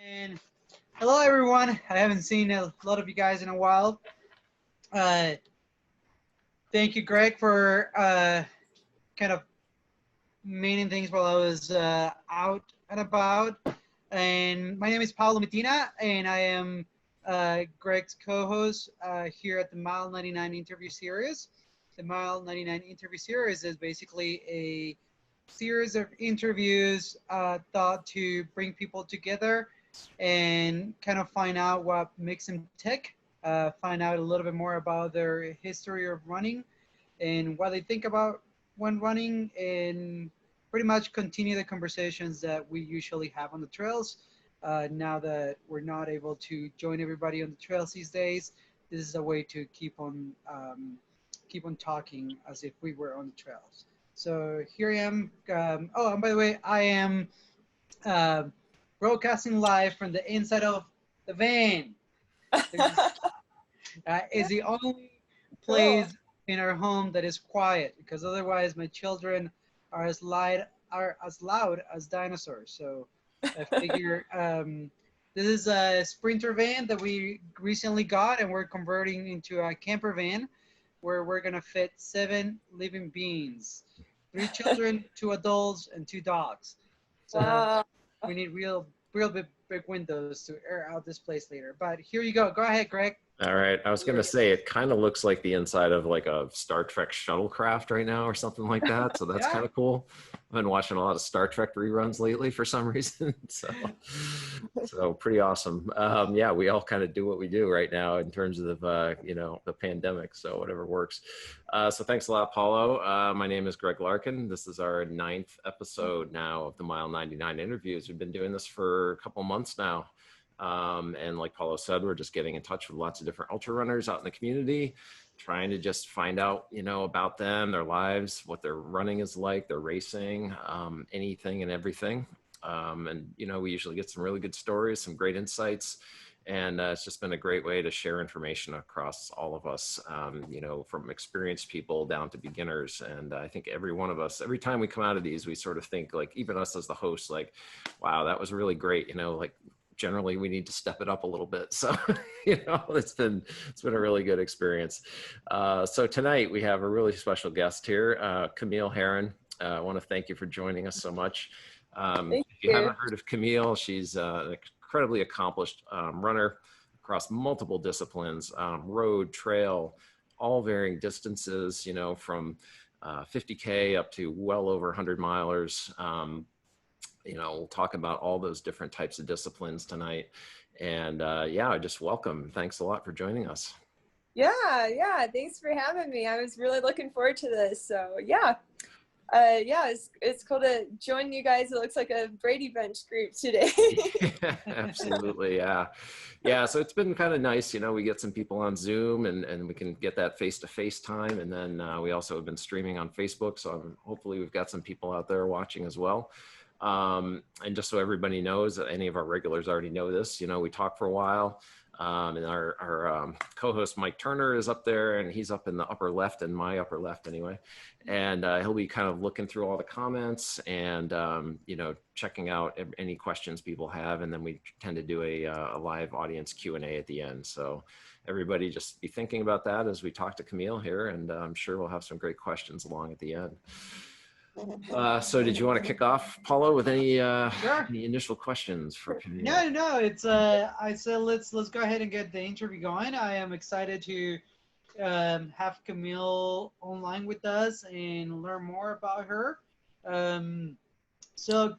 And hello, everyone. I haven't seen a lot of you guys in a while. Uh, Thank you, Greg, for kind of meaning things while I was out and about. And my name is Paulo Medina, and I am Greg's co-host here at the Mile 99 interview series. The Mile 99 interview series is basically a series of interviews thought to bring people together and kind of find out what makes them tick, find out a little bit more about their history of running and what they think about when running, and pretty much continue the conversations that we usually have on the trails. Now that we're not able to join everybody on the trails these days, this is a way to keep on talking as if we were on the trails. So here I am. Oh, and by the way, I am uh, broadcasting live from the inside of the van. Is the only Cool. place in our home that is quiet, because otherwise my children are as loud as dinosaurs. So I figure this is a Sprinter van that we recently got, and we're converting into a camper van where we're gonna fit 7 living beings, 3 children, 2 adults, and 2 dogs. So Wow. we need real big windows to air out this place later. But here you go. Go ahead, Greg. All right. I was going to say it kind of looks like the inside of like a Star Trek shuttlecraft right now or something like that. So that's Yeah. kind of cool. I've been watching a lot of Star Trek reruns lately for some reason. So pretty awesome. Yeah, we all kind of do what we do right now in terms of, the pandemic. So whatever works. So thanks a lot, Paulo. My name is Greg Larkin. This is our 9th episode now of the Mile 99 interviews. We've been doing this for a couple months now. And like Paulo said, we're just getting in touch with lots of different ultra runners out in the community, trying to just find out, about them, their lives, what their running is like, their racing, anything and everything. And, we usually get some really good stories, some great insights. And it's just been a great way to share information across all of us, from experienced people down to beginners. And I think every one of us, every time we come out of these, we sort of think like, even us as the host, like, wow, that was really great. Like, generally we need to step it up a little bit. So, it's been a really good experience. So tonight we have a really special guest here, Camille Herron. I want to thank you for joining us so much. Thank If you you. haven't heard of Camille, she's an incredibly accomplished runner across multiple disciplines, road, trail, all varying distances, from 50K up to well over 100 milers. We'll talk about all those different types of disciplines tonight. And I just welcome. Thanks a lot for joining us. Yeah. Thanks for having me. I was really looking forward to this. So yeah. It's cool to join you guys. It looks like a Brady Bunch group today. Absolutely. Yeah. So it's been kind of nice. We get some people on Zoom and we can get that face-to-face time. And then we also have been streaming on Facebook. So hopefully we've got some people out there watching as well. And just so everybody knows, any of our regulars already know this, we talk for a while. And our co-host Mike Turner is up there, and he's up in the upper left, in my upper left anyway. And he'll be kind of looking through all the comments and, checking out any questions people have. And then we tend to do a live audience Q&A at the end. So everybody just be thinking about that as we talk to Camille here, and I'm sure we'll have some great questions along at the end. So did you want to kick off, Paulo, with any Sure. any initial questions for Camille? No. It's I said let's go ahead and get the interview going. I am excited to have Camille online with us and learn more about her. So,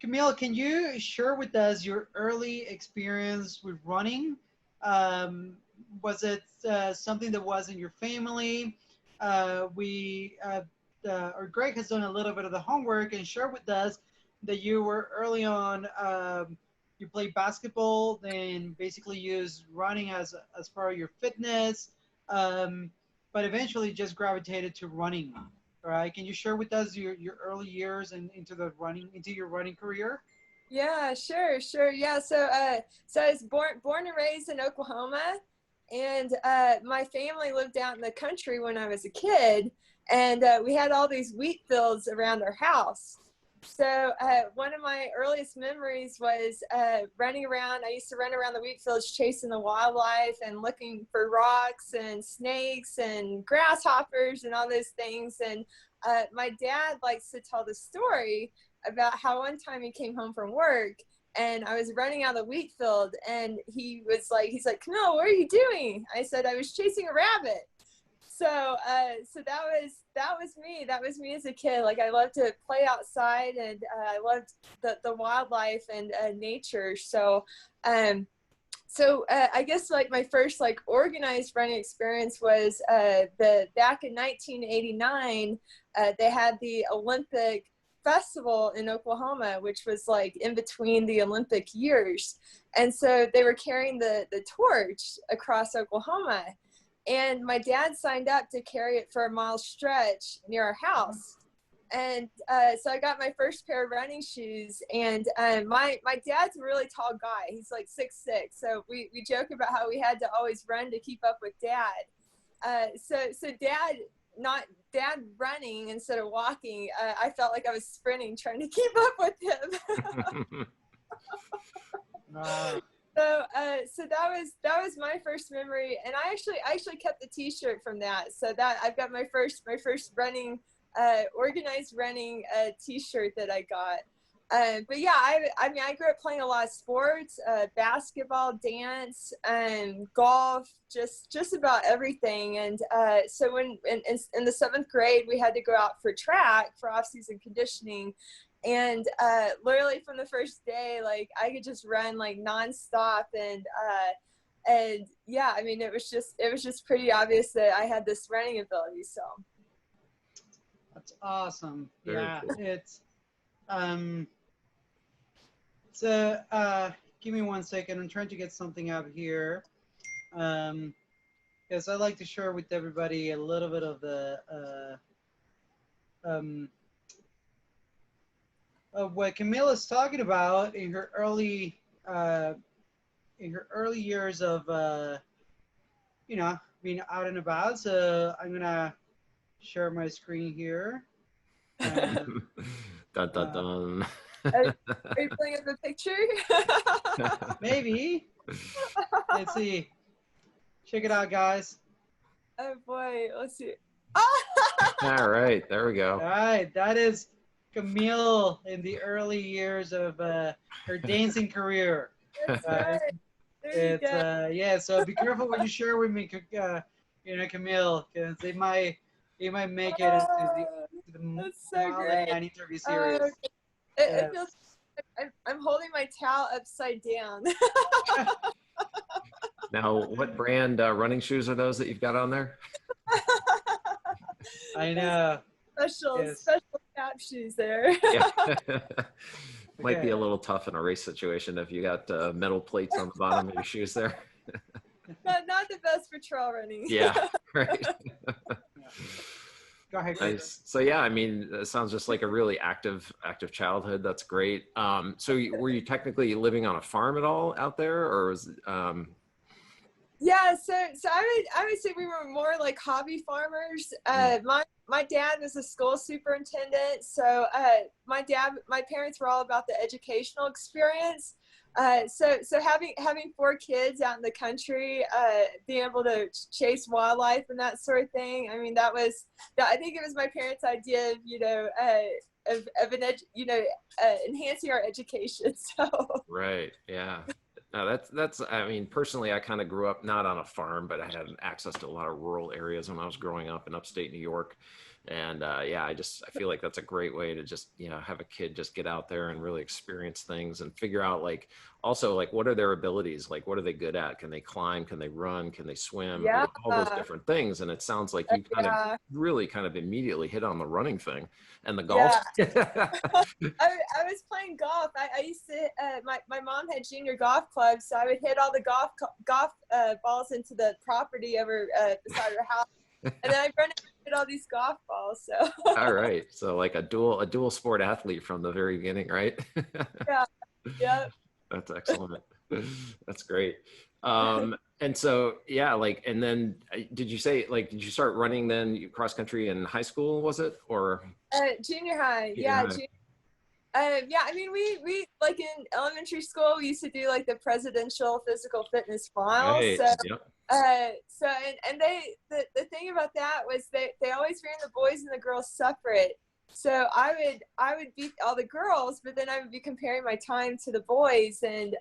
Camille, can you share with us your early experience with running? Was it something that was in your family? Or Greg has done a little bit of the homework and shared with us that you were early on. You played basketball, then basically used running as part of your fitness, but eventually just gravitated to running. All right, can you share with us your early years and into your running career? Yeah, sure. Yeah. So I was born and raised in Oklahoma, and my family lived out in the country when I was a kid, and we had all these wheat fields around our house. So one of my earliest memories was running around. I used to run around the wheat fields chasing the wildlife and looking for rocks and snakes and grasshoppers and all those things. And my dad likes to tell the story about how one time he came home from work and I was running out of the wheat field and he's like, Camille, what are you doing? I said, I was chasing a rabbit. So that was me. That was me as a kid. Like I loved to play outside and I loved the wildlife and nature. So I guess like my first like organized running experience was back in 1989. They had the Olympic festival in Oklahoma, which was like in between the Olympic years, and so they were carrying the torch across Oklahoma. And my dad signed up to carry it for a mile stretch near our house. And so I got my first pair of running shoes. And my dad's a really tall guy. He's like 6'6". So we joke about how we had to always run to keep up with dad. So dad running instead of walking, I felt like I was sprinting trying to keep up with him. So that was my first memory, and I actually kept the T-shirt from that. So that I've got my first running organized running T-shirt that I got. But yeah, I mean I grew up playing a lot of sports, basketball, dance, and golf, just about everything. And so when in the 7th grade we had to go out for track for off-season conditioning. And literally from the first day, like I could just run like nonstop, and yeah, I mean it was just pretty obvious that I had this running ability. So that's awesome. Very Yeah, cool. it's so give me 1 second. I'm trying to get something up here. Because I like to share with everybody a little bit of the of what Camille is talking about in her early years of being out and about. So I'm gonna share my screen here. Dun, dun, dun. are you pulling up a picture? Maybe. Let's see. Check it out, guys. Oh boy, let's see. All right, there we All go. right, that is Camille in the early years of her dancing career. That's right. There you It's go. yeah. So be careful what you share with me, Camille, because they might make it into the That's so Mile great. 99 interview series. It feels. I'm holding my towel upside down. Now, what brand running shoes are those that you've got on there? I know. Special Yes. tap shoes there. Yeah. Might be Okay. a little tough in a race situation if you got metal plates on the bottom of your shoes there. Not the best for trail running. Yeah, right. Go ahead. Chris. Nice. So yeah, I mean, it sounds just like a really active childhood. That's great. So were you technically living on a farm at all out there, or was Yeah, so I would say we were more like hobby farmers. My dad was a school superintendent, so my parents were all about the educational experience. So having 4 kids out in the country, being able to chase wildlife and that sort of thing. I mean, I think it was my parents' idea of enhancing our education. So right? Yeah. No, that's. I mean, personally, I kind of grew up not on a farm, but I had access to a lot of rural areas when I was growing up in upstate New York. And yeah, I feel like that's a great way to just have a kid just get out there and really experience things and figure out also what are their abilities, what are they good at, can they climb, can they run, can they swim, Yeah. all those different things. And it sounds like you kind Yeah. of really kind of immediately hit on the running thing and the golf. I was playing golf. I used to. My mom had junior golf clubs, so I would hit all the golf balls into the property over beside her house, and then I'd run out and hit all these golf balls. So. All right, so like a dual sport athlete from the very beginning, right? Yep. That's excellent. That's great. And so yeah, and then did you start running then cross country in high school, was it, or Junior high? Junior Yeah. high. Yeah, I mean, we like in elementary school, we used to do like the presidential physical fitness miles. Right. So, Yep. and the thing about that was they always ran the boys and the girls separate. So I would beat all the girls, but then I would be comparing my time to the boys, and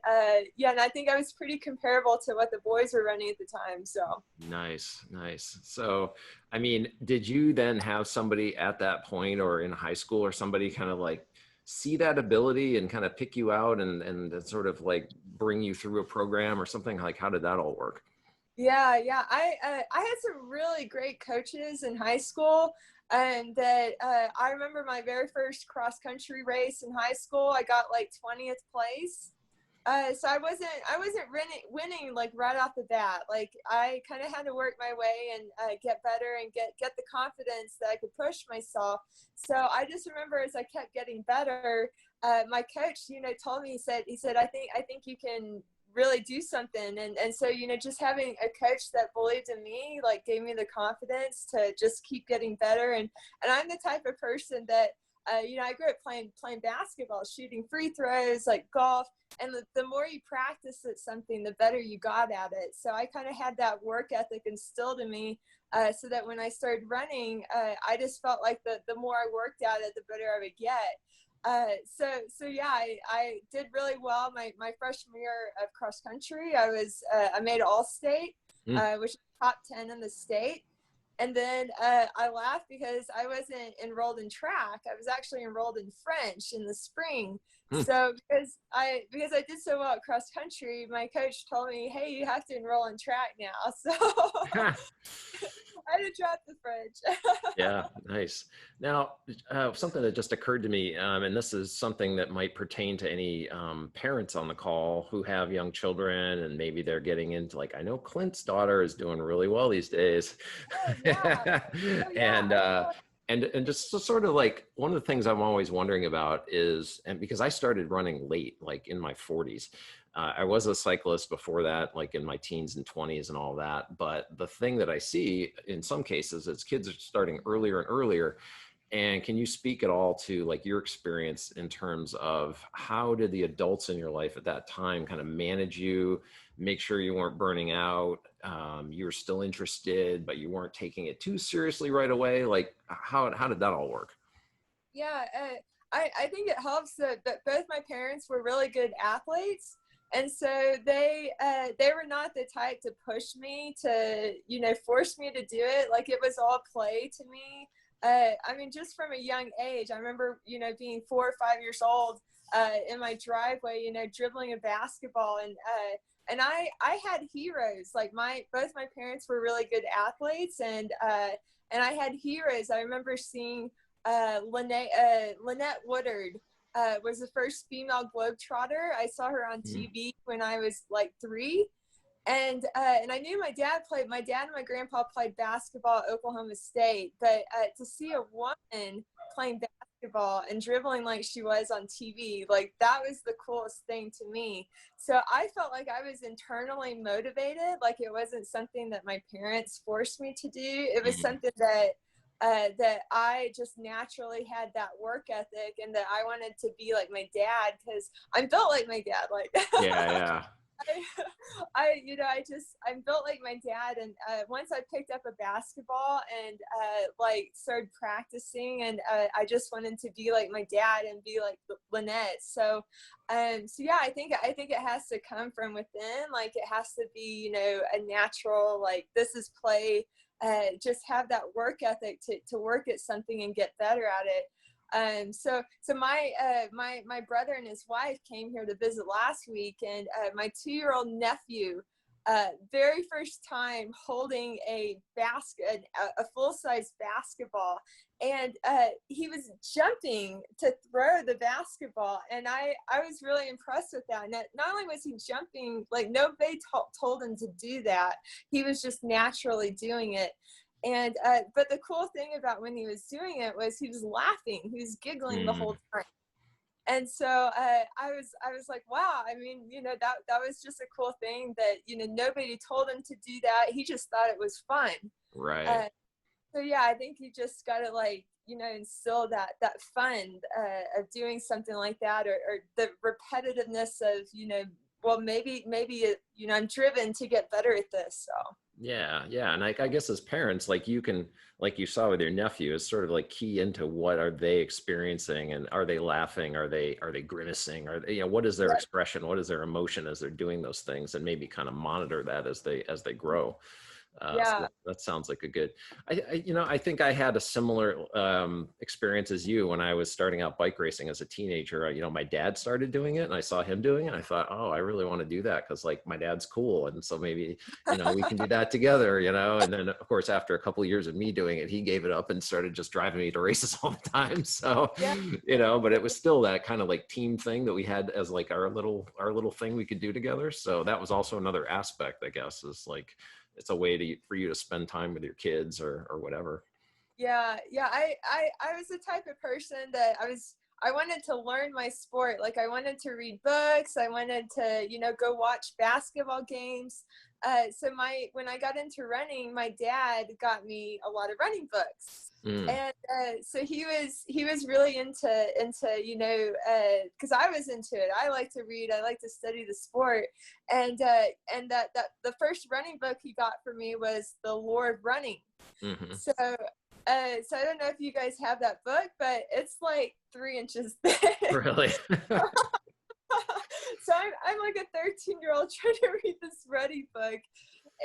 yeah, and I think I was pretty comparable to what the boys were running at the time. So. Nice, nice. So, I mean, did you then have somebody at that point or in high school or somebody kind of like see that ability and kind of pick you out and sort of like bring you through a program or something? Like, how did that all work? Yeah. I had some really great coaches in high school, and that I remember my very first cross country race in high school. I got like 20th place. So I wasn't winning like right off the bat. Like I kind of had to work my way and get better and get the confidence that I could push myself. So I just remember as I kept getting better, my coach, told me, he said, I think you can really do something. And so, just having a coach that believed in me, like gave me the confidence to just keep getting better. And I'm the type of person that, I grew up playing basketball, shooting free throws, like golf. And the more you practice at something, the better you got at it. So I kind of had that work ethic instilled in me, so that when I started running, I just felt like the more I worked at it, the better I would get. So yeah, I did really well my freshman year of cross country. I made all state, Mm. which is top 10 in the state. And then I laughed because I wasn't enrolled in track. I was actually enrolled in French in the spring. Mm. So because I did so well at cross country, my coach told me, "Hey, you have to enroll in track now." So I had to drop the French. Yeah, nice. Now, something that just occurred to me, and this is something that might pertain to any parents on the call who have young children, and maybe they're getting into like, I know Clint's daughter is doing really well these days, Oh yeah. Oh yeah. and just sort of like one of the things I'm always wondering about is, and because I started running late, like in my 40s. I was a cyclist before that, like in my teens and 20s and all that. But the thing that I see in some cases is kids are starting earlier and earlier. And can you speak at all to like your experience in terms of how did the adults in your life at that time kind of manage you, make sure you weren't burning out, you were still interested, but you weren't taking it too seriously right away? Like how did that all work? Yeah, I think it helps that both my parents were really good athletes, and so they were not the type to push me to force me to do it. Like it was all play to me. I mean, just from a young age, I remember being 4 or 5 years old, in my driveway, dribbling a basketball, and I had heroes. Like both my parents were really good athletes, and I had heroes. I remember seeing Lynette Woodard was the first female globetrotter. I saw her on TV when I was like 3, and I knew my dad and my grandpa played basketball at Oklahoma State, but to see a woman playing basketball and dribbling like she was on TV, like that was the coolest thing to me. So I felt like I was internally motivated, like it wasn't something that my parents forced me to do. It was something that I just naturally had that work ethic, and that I wanted to be like my dad because I'm built like my dad. Like Yeah, I'm built like my dad. And once I picked up a basketball and like started practicing, and I just wanted to be like my dad and be like Lynette. So yeah, I think it has to come from within. Like it has to be a natural, like this is play. Just have that work ethic to work at something and get better at it. So my brother and his wife came here to visit last week, and my 2-year-old nephew, very first time holding a full-size basketball, and he was jumping to throw the basketball, and I was really impressed with that. And not only was he jumping, like nobody told him to do that, he was just naturally doing it. And but the cool thing about when he was doing it was he was laughing, he was giggling the whole time. And so I was like, wow. I mean, that was just a cool thing that nobody told him to do that. He just thought it was fun. right. So yeah, I think you just gotta like, you know, instill that fun of doing something like that, or the repetitiveness of, you know, well, maybe you know, I'm driven to get better at this. So Yeah, yeah. And I guess as parents, like you can, like you saw with your nephew, is sort of like key into what are they experiencing, and are they laughing? Are they grimacing? Are they, you know, what is their expression? What is their emotion as they're doing those things? And maybe kind of monitor that as they grow. So yeah, that sounds like a good, you know, I think I had a similar experience as you when I was starting out bike racing as a teenager. You know, my dad started doing it and I saw him doing it. And I thought, oh, I really want to do that because like my dad's cool. And so maybe, you know, we can do that together, you know. And then of course, after a couple of years of me doing it, he gave it up and started just driving me to races all the time. So, yeah, you know, but it was still that kind of like team thing that we had as like our little thing we could do together. So that was also another aspect, I guess, is like, it's a way for you to spend time with your kids or whatever. yeah, yeah. I was the type of person that I wanted to learn my sport. Like I wanted to read books. I wanted to, you know, go watch basketball games. So when I got into running, my dad got me a lot of running books. Mm. And so he was really into, you know, because I was into it. I like to read. I like to study the sport. And that the first running book he got for me was The Lore of Running. Mm-hmm. So so I don't know if you guys have that book, but it's like 3 inches thick. Really? So I'm like a 13-year-old trying to read this running book.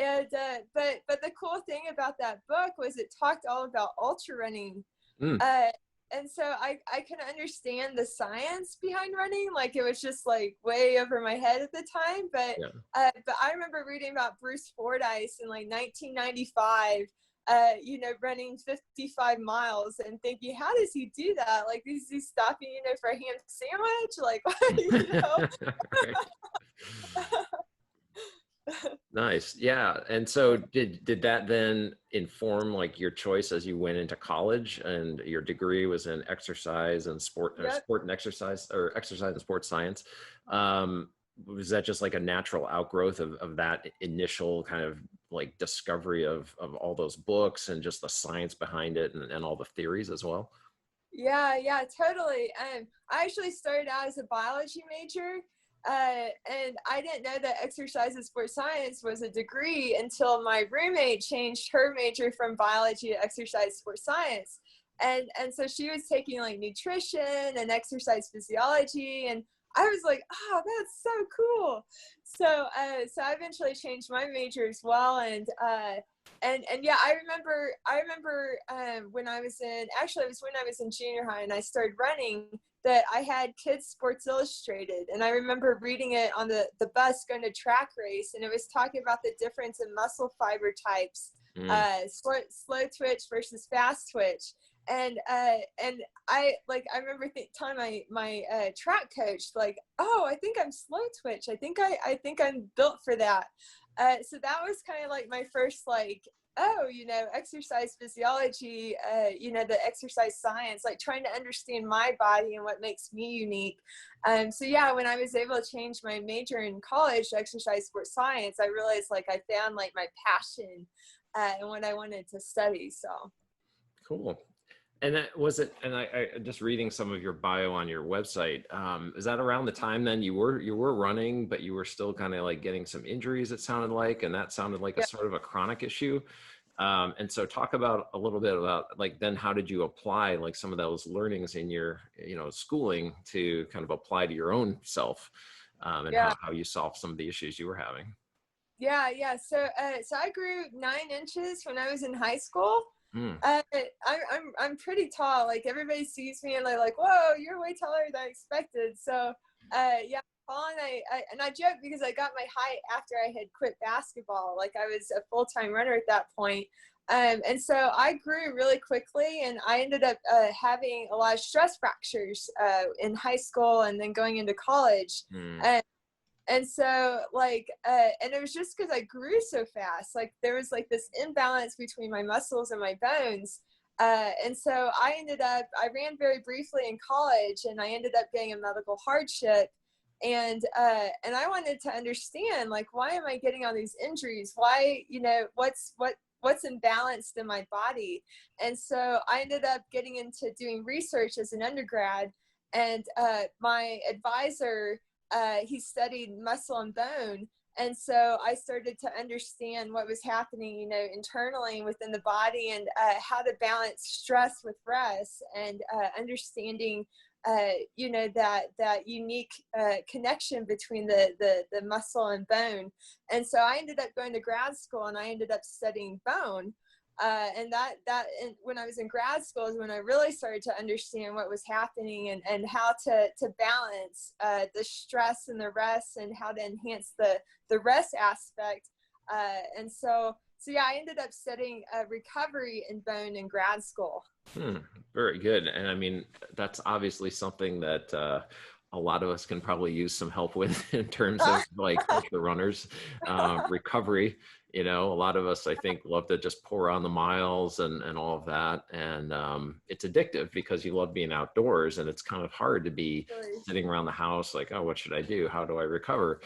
And but the cool thing about that book was it talked all about ultra running. Mm. And so I can understand the science behind running. Like it was just like way over my head at the time. But Yeah. but I remember reading about Bruce Fordyce in like 1995. You know, running 55 miles and thinking, how does he do that? Like, is he stopping, you know, for a ham sandwich? Like, you know? Nice. Yeah. And so did that then inform like your choice as you went into college, and your degree was in exercise and sport, or Yep. sport and exercise, or exercise and sports science? Was that just like a natural outgrowth of that initial kind of like discovery of all those books and just the science behind it, and all the theories as well? Yeah, yeah, totally. I actually started out as a biology major, and I didn't know that exercise and sports science was a degree until my roommate changed her major from biology to exercise sports science. And so she was taking like nutrition and exercise physiology, and I was like, oh, that's so cool. So so I eventually changed my major as well, and yeah, I remember when I was in, actually it was when I was in junior high and I started running, that I had Kids Sports Illustrated, and I remember reading it on the bus going to track race, and it was talking about the difference in muscle fiber types, Mm. slow twitch versus fast twitch. And I remember telling my track coach, like, oh, I think I'm slow twitch. I think I'm built for that. So that was kind of like my first, like, oh, you know, exercise physiology, you know, the exercise science, like trying to understand my body and what makes me unique. So yeah, when I was able to change my major in college to exercise sports science, I realized like I found like my passion and what I wanted to study. So Cool. And that was it. And I just reading some of your bio on your website. Is that around the time then you were running, but you were still kind of like getting some injuries, it sounded like, and that sounded like a yeah. sort of a chronic issue. And so talk about a little bit about like, then how did you apply like some of those learnings in your, you know, schooling to kind of apply to your own self, and Yeah. how you solved some of the issues you were having? Yeah, yeah. So, so I grew 9 inches when I was in high school. Mm. I'm pretty tall. Like everybody sees me and they're like, "Whoa, you're way taller than I expected." So, yeah, tall, and I joke because I got my height after I had quit basketball. Like I was a full-time runner at that point. And so I grew really quickly, and I ended up having a lot of stress fractures in high school and then going into college. Mm. And so like and it was just because I grew so fast. Like there was like this imbalance between my muscles and my bones. And so I ran very briefly in college, and I ended up getting a medical hardship. And I wanted to understand, like, why am I getting all these injuries? Why, you know, what what's imbalanced in my body. And so I ended up getting into doing research as an undergrad, and my advisor, he studied muscle and bone. And so I started to understand what was happening, you know, internally within the body, and how to balance stress with rest, and understanding, you know, that unique connection between the muscle and bone. And so I ended up going to grad school, and I ended up studying bone. And when I was in grad school is when I really started to understand what was happening, and how to balance the stress and the rest, and how to enhance the rest aspect. And so yeah, I ended up studying recovery in bone in grad school. Very good. And I mean, that's obviously something that a lot of us can probably use some help with in terms of like ultra runners, recovery. You know, a lot of us, I think, love to just pour on the miles and all of that. And it's addictive because you love being outdoors, and it's kind of hard to be sitting around the house like, oh, what should I do? How do I recover?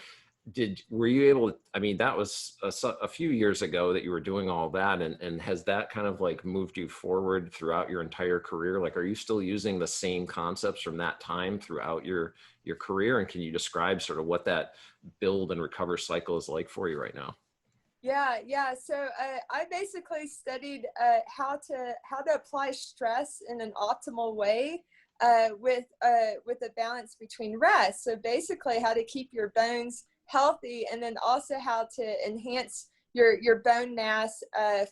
Were you able to, I mean, that was a few years ago that you were doing all that, and has that kind of like moved you forward throughout your entire career? Like, are you still using the same concepts from that time throughout your career? And can you describe sort of what that build and recover cycle is like for you right now? Yeah. So I basically studied how to apply stress in an optimal way, with a balance between rest. So basically, how to keep your bones healthy, and then also how to enhance your bone mass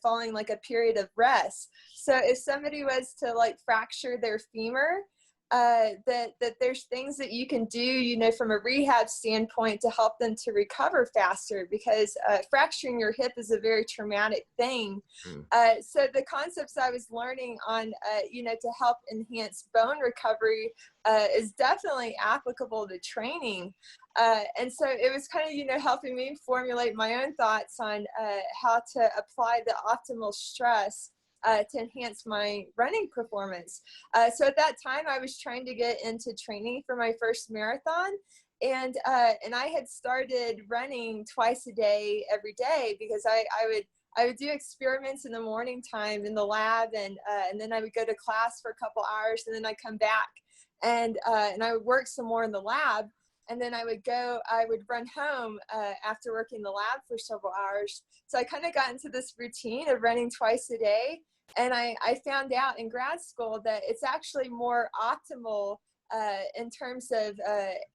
following like a period of rest. So if somebody was to like fracture their femur, that there's things that you can do, you know, from a rehab standpoint to help them to recover faster, because fracturing your hip is a very traumatic thing. So the concepts I was learning on, you know, to help enhance bone recovery is definitely applicable to training. And so it was kind of, you know, helping me formulate my own thoughts on how to apply the optimal stress to enhance my running performance. So at that time, I was trying to get into training for my first marathon. And I had started running twice a day, every day, because I would do experiments in the morning time in the lab, and then I would go to class for a couple hours, and then I'd come back, and I would work some more in the lab. And then I would run home after working in the lab for several hours. So I kind of got into this routine of running twice a day. And I found out in grad school that it's actually more optimal in terms of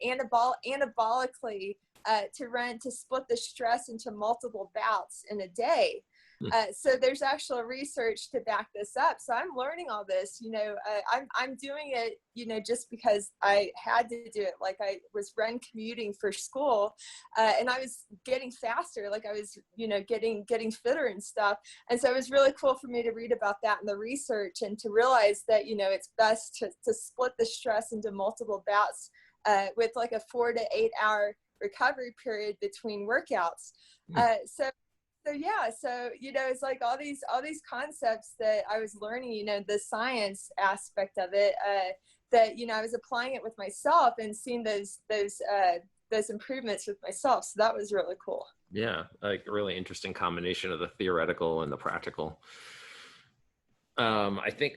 anabolically to split the stress into multiple bouts in a day. So there's actual research to back this up. So I'm learning all this, you know, I'm doing it, you know, just because I had to do it. Like I was commuting for school, and I was getting faster. Like I was, you know, getting fitter and stuff. And so it was really cool for me to read about that in the research, and to realize that, you know, it's best to split the stress into multiple bouts with like a 4 to 8 hour recovery period between workouts. So, you know, it's like all these concepts that I was learning, you know, the science aspect of it, that, you know, I was applying it with myself and seeing those improvements with myself. So that was really cool. Yeah, like a really interesting combination of the theoretical and the practical. I think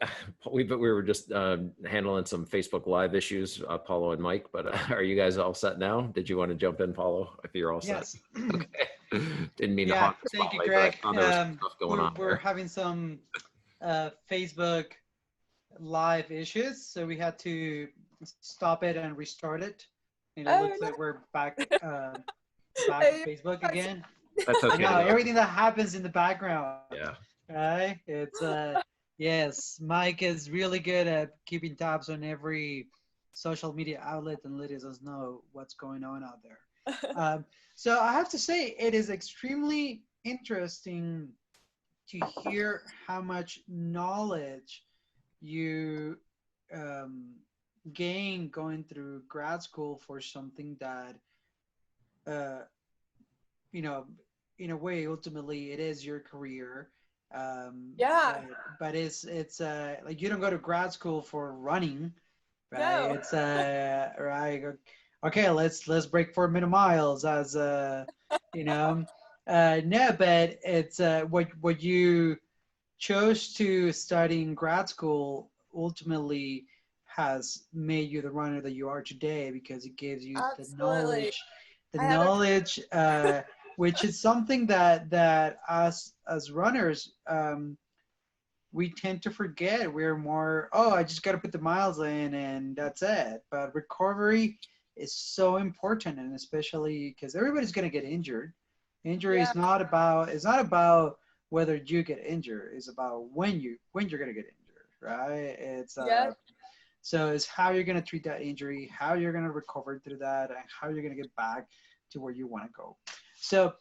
we were just handling some Facebook Live issues, Paulo and Mike, but are you guys all set now? Did you want to jump in, Paulo, if you're all set? Yes. Okay. Didn't mean to Yeah, hog the thank you, spotlight, Greg. but I thought there was some stuff going on We're there. having some Facebook Live issues, so we had to stop it and restart it. And it looks like we're back to Facebook again. That's okay. No, everything that happens in the background. Yeah. Right? It's yes, Mike is really good at keeping tabs on every social media outlet and letting us know what's going on out there. So I have to say, it is extremely interesting to hear how much knowledge you gain going through grad school for something that, you know, in a way, ultimately, it is your career. But it's like you don't go to grad school for running, right? No. It's right. Okay, let's break 4 minute miles as you know, No, but it's what you chose to study in grad school ultimately has made you the runner that you are today because it gives you Absolutely. the I have a knowledge, which is something that us as runners we tend to forget. We're more, oh, I just got to put the miles in and that's it. But recovery is so important, and especially because everybody's going to get injured. Injury yeah, is not about, it's not about whether you get injured. It's about when you're going to get injured, right? It's yeah. so it's how you're going to treat that injury, how you're going to recover through that, and how you're going to get back to where you want to go. So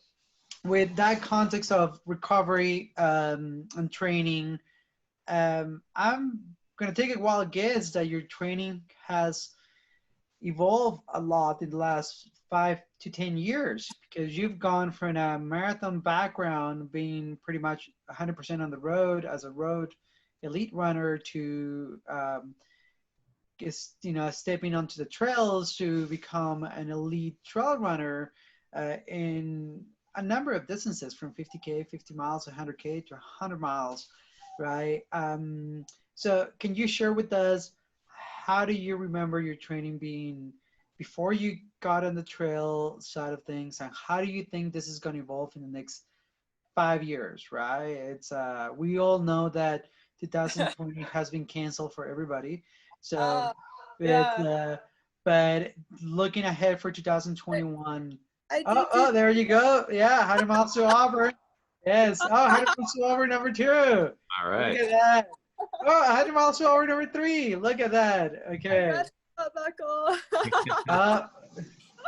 with that context of recovery and training, I'm gonna take a wild guess that your training has evolved a lot in the last 5 to 10 years because you've gone from a marathon background, being pretty much 100% on the road as a road elite runner, to stepping onto the trails to become an elite trail runner in a number of distances from 50K, 50 miles, 100K to 100 miles, right? So can you share with us, how do you remember your training being before you got on the trail side of things, and how do you think this is going to evolve in the next 5 years, right? It's we all know that 2020 has been canceled for everybody. So uh, it's yeah. but looking ahead for 2021. I Oh, did do. oh, there you go. Yeah, 100 miles to Auburn. Yes. Oh, 100 miles to Auburn number two. All Look right. at that. Oh, 100 miles to Auburn number three. Look at that. Okay. Congrats, belt buckle. Uh,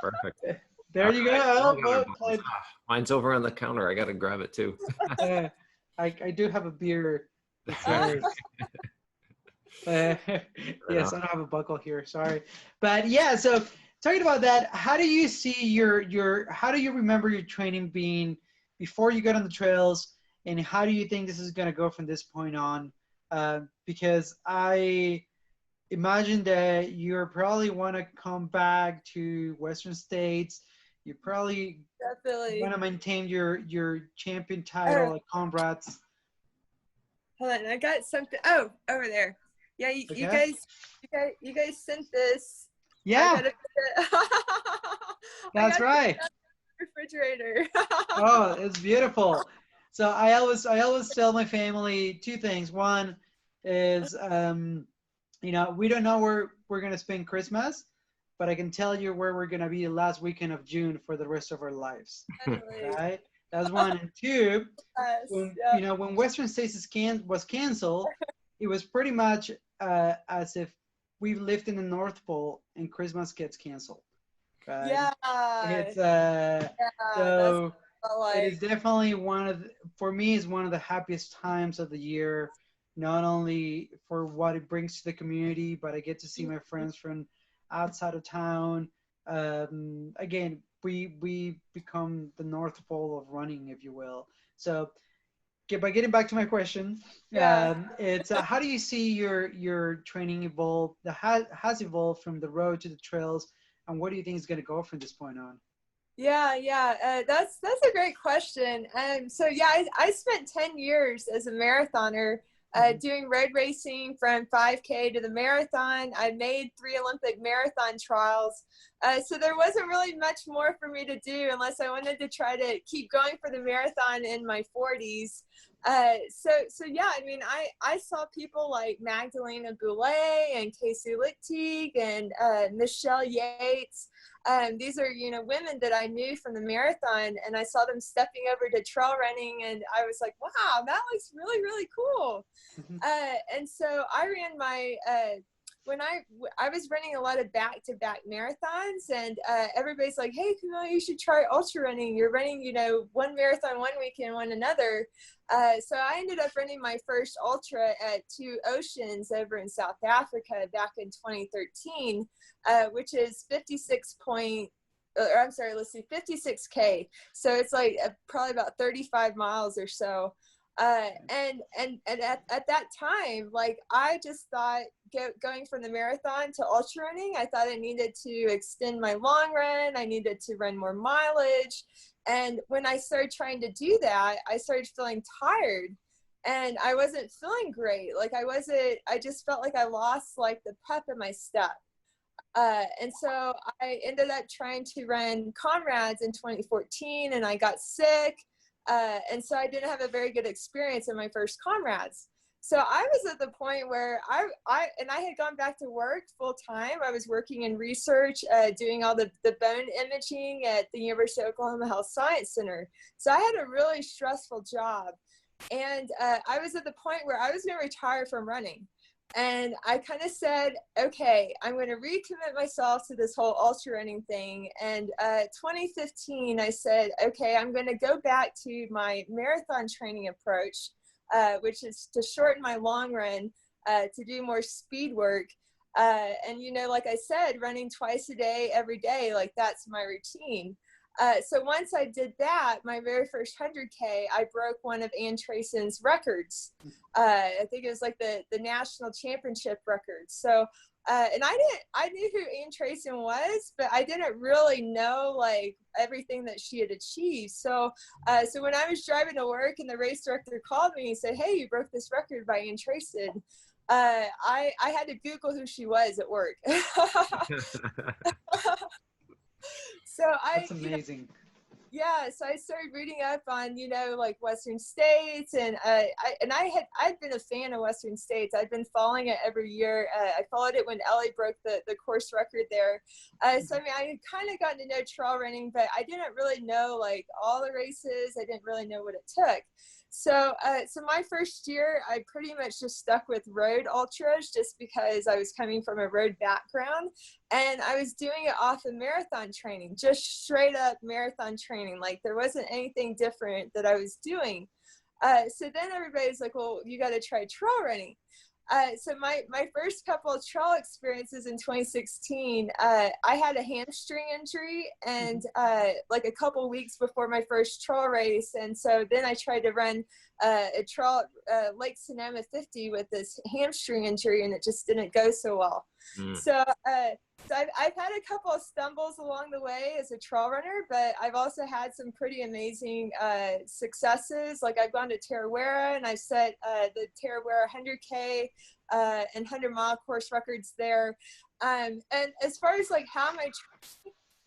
Perfect. there All you go. right. Well, Oh, we got our oh, bottles. Mine's over on the counter. I got to grab it too. I do have a beer that Ah, says Uh, Right yes, on. I don't have a buckle here. Sorry, but yeah. So talking about that, how do you see your how do you remember your training being before you got on the trails, and how do you think this is going to go from this point on? Because I imagine that you're probably want to come back to Western States. You probably want definitely. to maintain your champion Oh, title at Comrades. hold on. I got something. Oh, over there. Yeah, Okay. you guys sent this. I Yeah, gotta put it. I that's gotta put right. it on the refrigerator. Oh, it's beautiful. So I always tell my family two things. One is we don't know where we're gonna spend Christmas, but I can tell you where we're gonna be the last weekend of June for the rest of our lives. Definitely. Right? That's one. And two, Yes. when Yeah. when Western States was canceled, it was pretty much as if we lived in the North Pole and Christmas gets canceled. Right? Yeah. It's Yeah. That's so it is like. definitely for me, is one of the happiest times of the year, not only for what it brings to the community, but I get to see my friends from outside of town. Again, we become the North Pole of running, if you will. So by getting back to my question, Yeah. it's how do you see your training evolve, that has evolved from the road to the trails, and what do you think is going to go from this point on? Yeah, yeah, that's a great question. So yeah, I spent 10 years as a marathoner, Mhm. doing road racing from 5K to the marathon. I made 3 Olympic marathon trials, so there wasn't really much more for me to do unless I wanted to try to keep going for the marathon in my 40s. So yeah, I mean, I saw people like Magdalena Goulet and Casey Lichtig and Michelle Yates. These are, women that I knew from the marathon, and I saw them stepping over to trail running, and I was like, wow, that looks really, really cool. Mhm. And so I ran my when I was running a lot of back-to-back marathons, and everybody's like, hey, Camille, you should try ultra running. You're running, one marathon one week and one another. So I ended up running my first ultra at Two Oceans over in South Africa back in 2013, which is 56K. So it's like probably about 35 miles or so. And at that time, like, I just thought going from the marathon to ultra running, I thought I needed to extend my long run. I needed to run more mileage. And when I started trying to do that, I started feeling tired and I wasn't feeling great. Like I just felt like I lost like the pep in my step. And so I ended up trying to run Comrades in 2014 and I got sick. And so I didn't have a very good experience in my first Comrades. So I was at the point where I had gone back to work full time. I was working in research, doing all the bone imaging at the University of Oklahoma Health Science Center. So I had a really stressful job. And I was at the point where I was going to retire from running. And I kind of said, okay, I'm going to recommit myself to this whole ultra running thing. And 2015, I said, okay, I'm going to go back to my marathon training approach, which is to shorten my long run, to do more speed work. And, you know, like I said, running twice a day, every day, like that's my routine. So once I did that, my very first 100K, I broke one of Ann Trayson's records. I think it was like the national championship record. So, and I knew who Ann Trayson was, but I didn't really know like everything that she had achieved. So, so when I was driving to work and the race director called me and said, "Hey, you broke this record by Ann Trayson," I had to Google who she was at work. So That's amazing. Yeah, so I started reading up on, you know, like Western States, and I'd been a fan of Western States. I'd been following it every year. I followed it when Ellie broke the course record there. So I mean, I had kind of gotten to know trail running, but I didn't really know like all the races. I didn't really know what it took. So, so my first year, I pretty much just stuck with road ultras just because I was coming from a road background, and I was doing it off of marathon training, just straight up marathon training. Like there wasn't anything different that I was doing. So then everybody's like, well, you got to try trail running. So my first couple of trail experiences in 2016, I had a hamstring injury and like a couple of weeks before my first trail race. And so then I tried to run a trail, Lake Sonoma 50 with this hamstring injury, and it just didn't go so well. So, so I've had a couple of stumbles along the way as a trail runner, but I've also had some pretty amazing successes. Like I've gone to Tarawera and I've set the Tarawera 100K and 100-mile course records there. And as far as like how my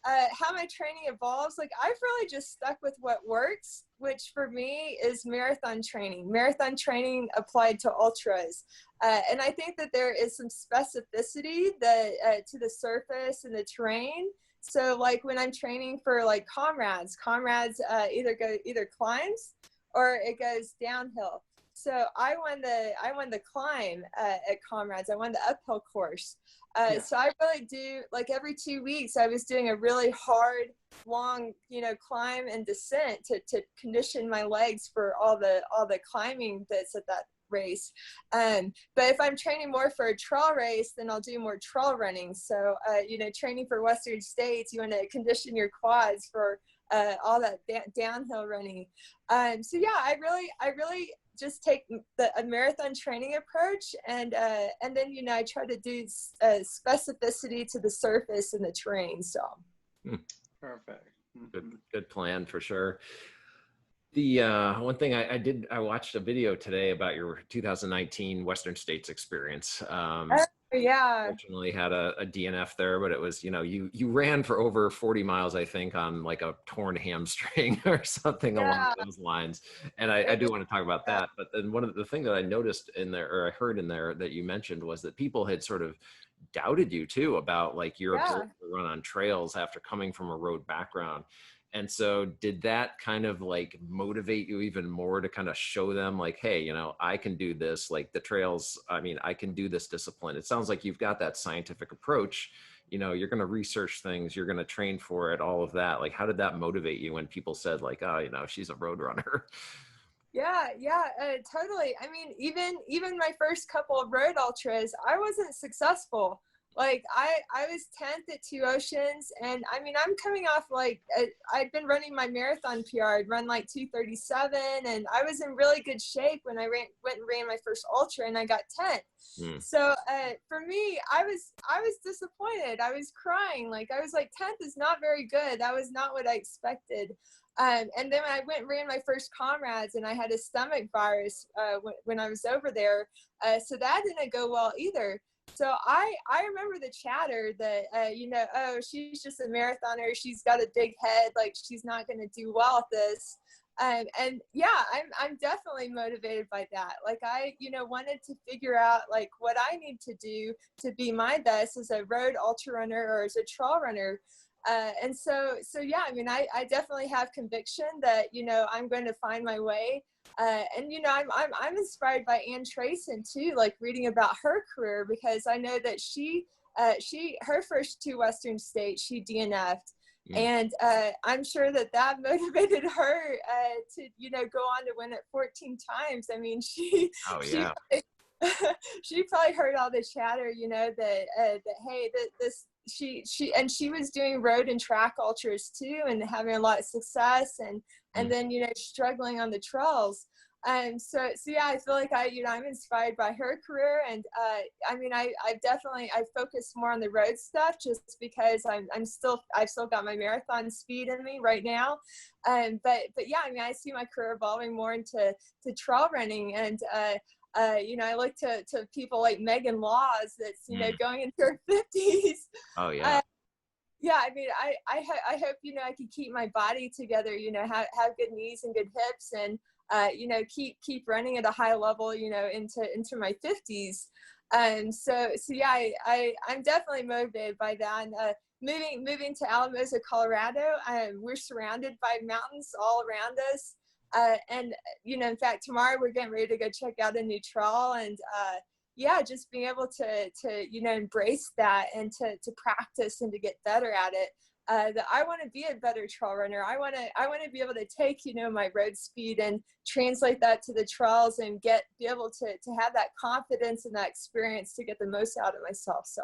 training evolves, like I've really just stuck with what works, which for me is marathon training applied to ultras. And I think that there is some specificity that to the surface and the terrain. So like when I'm training for like Comrades either climbs or it goes downhill. So I won the climb at Comrades. I won the uphill course. So I really do, like every 2 weeks, I was doing a really hard, long, you know, climb and descent to condition my legs for all the climbing that's at that race. But if I'm training more for a trail race, then I'll do more trail running. So, you know, training for Western States, you want to condition your quads for all that downhill running. So yeah, I really just take a marathon training approach, and then, you know, I try to do specificity to the surface and the terrain. So Perfect. Good plan for sure. The one thing I watched a video today about your 2019 Western States experience. Yeah. Fortunately had a DNF there, but it was, you know, you ran for over 40 miles, I think, on like a torn hamstring or something along those lines. And I do want to talk about that. But then one of the thing that I noticed in there, or I heard in there that you mentioned, was that people had sort of doubted you too about like your ability to run on trails after coming from a road background. And so did that kind of like motivate you even more to kind of show them like, hey, you know, I can do this, like the trails, I mean, I can do this discipline. It sounds like you've got that scientific approach, you know, you're going to research things, you're going to train for it, all of that. Like, how did that motivate you when people said like, oh, you know, she's a road runner? Yeah, totally. I mean, even my first couple of road ultras, I wasn't successful. Like I was 10th at Two Oceans, and I mean, I'm coming off like I'd been running my marathon PR. I'd run like 2:37, and I was in really good shape when I went and ran my first ultra, and I got 10th. So for me, I was disappointed. I was crying. Like I was like, 10th is not very good. That was not what I expected. And then I went and ran my first comrades, and I had a stomach virus when I was over there. So that didn't go well either. So I remember the chatter that, oh, she's just a marathoner. She's got a big head. Like, she's not going to do well at this. And yeah, I'm definitely motivated by that. Like, I, wanted to figure out like what I need to do to be my best as a road ultra runner or as a trail runner. And so yeah, I mean, I definitely have conviction that, I'm going to find my way. And I'm inspired by Ann Trayson too, like reading about her career, because I know that her first 2 Western states, she DNF'd. And I'm sure that motivated her to, go on to win it 14 times. I mean, Oh yeah. she probably heard all the chatter, that hey, she was doing road and track ultras too, and having a lot of success, and then struggling on the trails. So yeah, I feel like I'm inspired by her career, and I mean, I focus more on the road stuff just because I've still got my marathon speed in me right now. But yeah, I mean, I see my career evolving more into trail running, and I look to people like Megan Laws that's, going into her 50s. Oh yeah. Yeah, I mean, I hope, I can keep my body together, have good knees and good hips, and, keep running at a high level, into my 50s. So yeah, I'm definitely motivated by that. And, moving to Alamosa, Colorado, we're surrounded by mountains all around us. And, in fact, tomorrow we're getting ready to go check out a new trail, and, yeah, just being able to embrace that and to practice and to get better at it. That I want to be a better trail runner. I want to be able to take, my road speed and translate that to the trails and be able to have that confidence and that experience to get the most out of myself. So.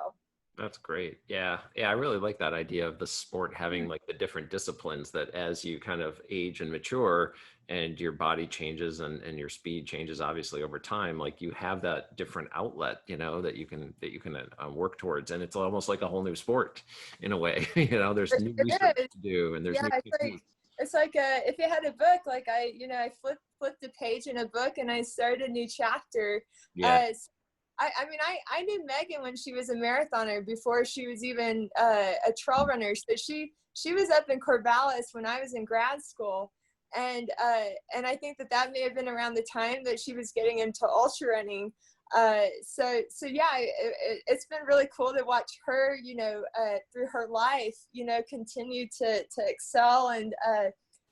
That's great. Yeah. Yeah. I really like that idea of the sport having like the different disciplines that as you kind of age and mature and your body changes and your speed changes, obviously over time, like you have that different outlet, that you can work towards. And it's almost like a whole new sport in a way, there's new research to do, and there's new techniques. It's like if you had a book, like I flipped a page in a book and I started a new chapter. Yeah. I mean, I knew Megan when she was a marathoner before she was even a trail runner. So she was up in Corvallis when I was in grad school. And I think that may have been around the time that she was getting into ultra running. So yeah, it's been really cool to watch her, through her life, continue to excel,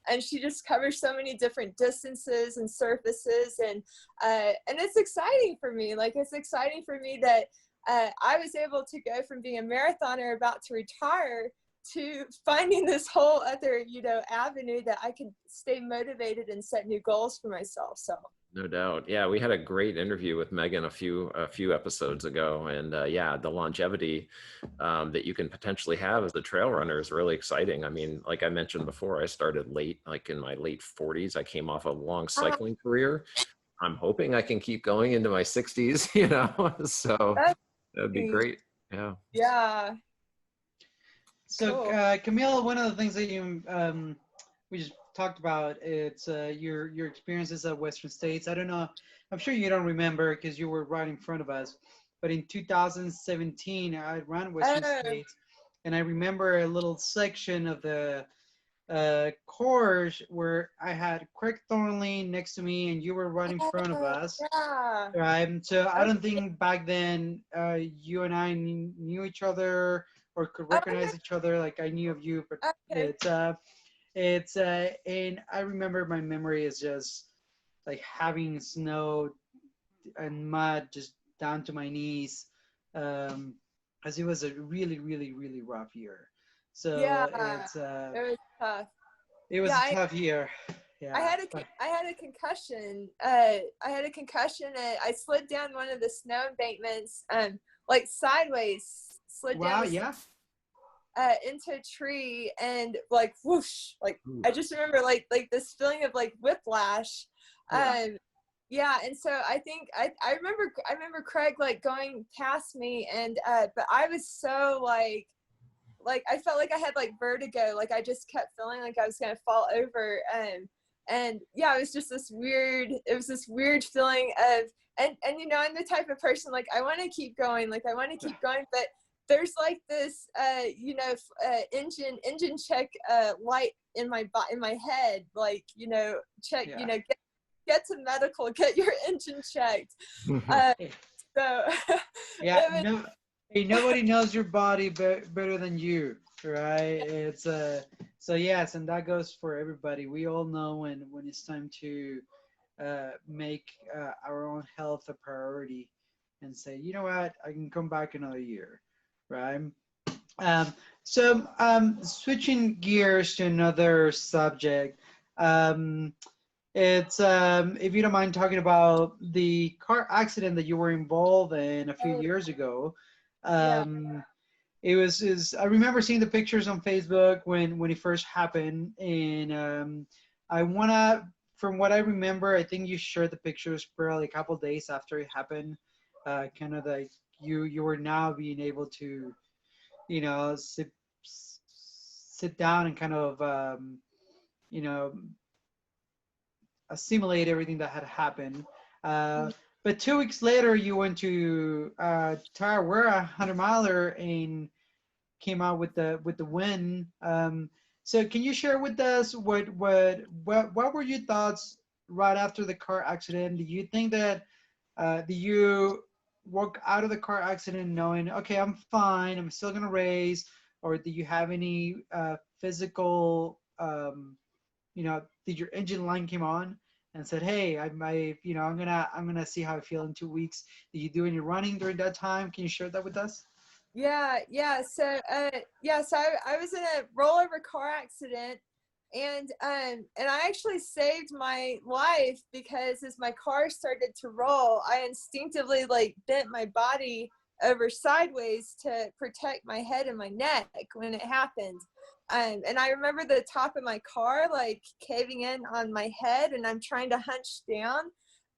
and she just covers so many different distances and surfaces, and it's exciting for me. Like, it's exciting for me that I was able to go from being a marathoner about to retire to finding this whole other, avenue that I can stay motivated and set new goals for myself. So. No doubt. Yeah, we had a great interview with Megan a few episodes ago, and yeah, the longevity that you can potentially have as a trail runner is really exciting. I mean, like I mentioned before, I started late, like in my late 40s. I came off a long cycling career. I'm hoping I can keep going into my 60s, so that'd be great. Yeah. Yeah. So, cool. Camille, one of the things that we just talked about, it's your experiences at Western States. I don't know, I'm sure you don't remember because you were right in front of us, but in 2017 I ran Western States, and I remember a little section of the course where I had Craig Thornley next to me and you were right in front of us. Yeah. Right. So I don't think back then you and I knew each other or could recognize each other. Like, I knew of you, but it's and I remember my memory is just like having snow and mud just down to my knees, as it was a really, really, really rough year. So it was tough. It was a tough year. Yeah. I had a concussion. I had a concussion. I slid down one of the snow embankments, like sideways, slid down. Yeah. Into a tree, and like whoosh, like I just remember like this feeling of like whiplash. Yeah, and so I think I remember Craig like going past me, and but I was so like like I felt like I had like vertigo, like I just kept feeling like I was gonna fall over. And yeah, it was just this weird, it was this weird feeling of, and you know, I'm the type of person, like I want to keep going, like I want to keep going, but there's like this you know, engine check light in my head, like, you know, check, Yeah. you know, get to medical, get your engine checked. So Yeah, it was, no, hey, nobody knows your body better than you, right? It's so yes, and that goes for everybody. We all know when it's time to make our own health a priority and say, you know what, I can come back another year, right? Um, Switching gears to another subject. Um, it's if you don't mind talking about the car accident that you were involved in a few years ago. yeah. Um, it was is I remember seeing the pictures on Facebook when it first happened, and I wanna from what I remember, I think you shared the pictures probably a couple days after it happened. Kind of like you were now being able to, you know, sit down and kind of you know, assimilate everything that had happened. Uh, but 2 weeks later, you went to Tarawera 100 miler and came out with the win. So can you share with us what were your thoughts right after the car accident? Do you think that do you walk out of the car accident knowing, okay, I'm fine, I'm still gonna race, or do you have any physical you know, did your engine line came on and said, hey, you know, I'm gonna see how I feel in 2 weeks. Did you do any running during that time? Can you share that with us? Yeah. So, so I was in a rollover car accident, and I actually saved my life because as my car started to roll, I instinctively like bent my body over sideways to protect my head and my neck when it happened. And I remember the top of my car like caving in on my head, and I'm trying to hunch down.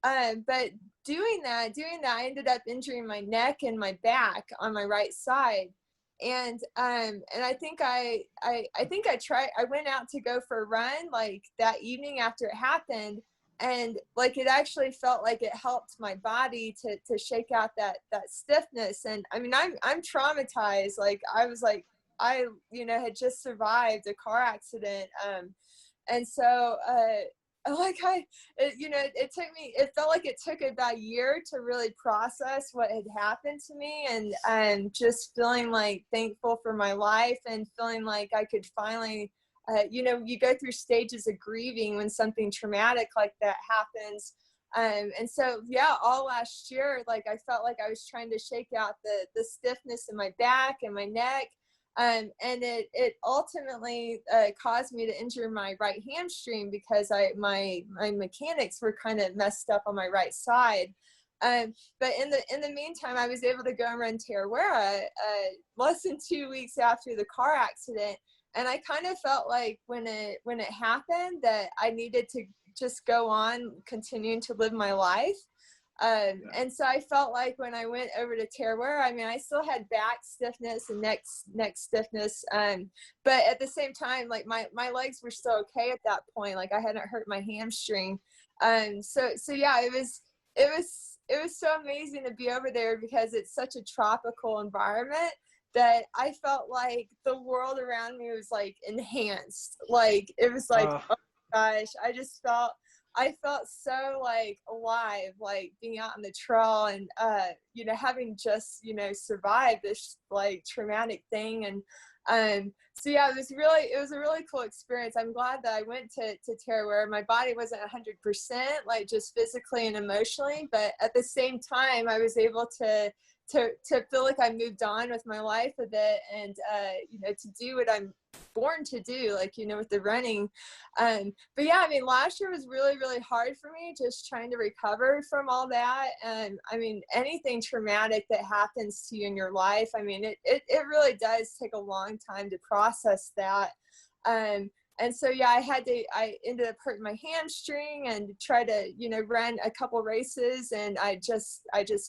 But doing that, I ended up injuring my neck and my back on my right side. And I think I went out to go for a run like that evening after it happened, and like it actually felt like it helped my body to shake out that stiffness. And I mean, I'm traumatized. Like I was like, I, you know, had just survived a car accident. And so like you know, it felt like it took about a year to really process what had happened to me, and just feeling like thankful for my life and feeling like I could finally, you know, you go through stages of grieving when something traumatic like that happens. And so, yeah, all last year, like I felt like I was trying to shake out the stiffness in my back and my neck. And it ultimately caused me to injure my right hamstring because my mechanics were kind of messed up on my right side. But in the meantime, I was able to go and run Tarawera less than 2 weeks after the car accident, and I kind of felt like when it happened that I needed to just go on continuing to live my life. And so I felt like when I went over to Tarawera, I mean, I still had back stiffness and neck stiffness. But at the same time, like my legs were still okay at that point. Like I hadn't hurt my hamstring. So yeah, it was so amazing to be over there because it's such a tropical environment that I felt like the world around me was like enhanced. Like it was like, oh my gosh, I felt so like alive, like being out on the trail and, you know, having just, you know, survived this like traumatic thing. And so yeah, it was a really cool experience. I'm glad that I went to Tarawera. My body wasn't 100%, like just physically and emotionally, but at the same time, I was able to feel like I moved on with my life a bit, and you know, to do what I'm born to do, like, you know, with the running. But yeah, I mean, last year was really hard for me, just trying to recover from all that. And I mean, anything traumatic that happens to you in your life, I mean, it really does take a long time to process that. And so yeah, I ended up hurting my hamstring and tried to, you know, run a couple races, and I just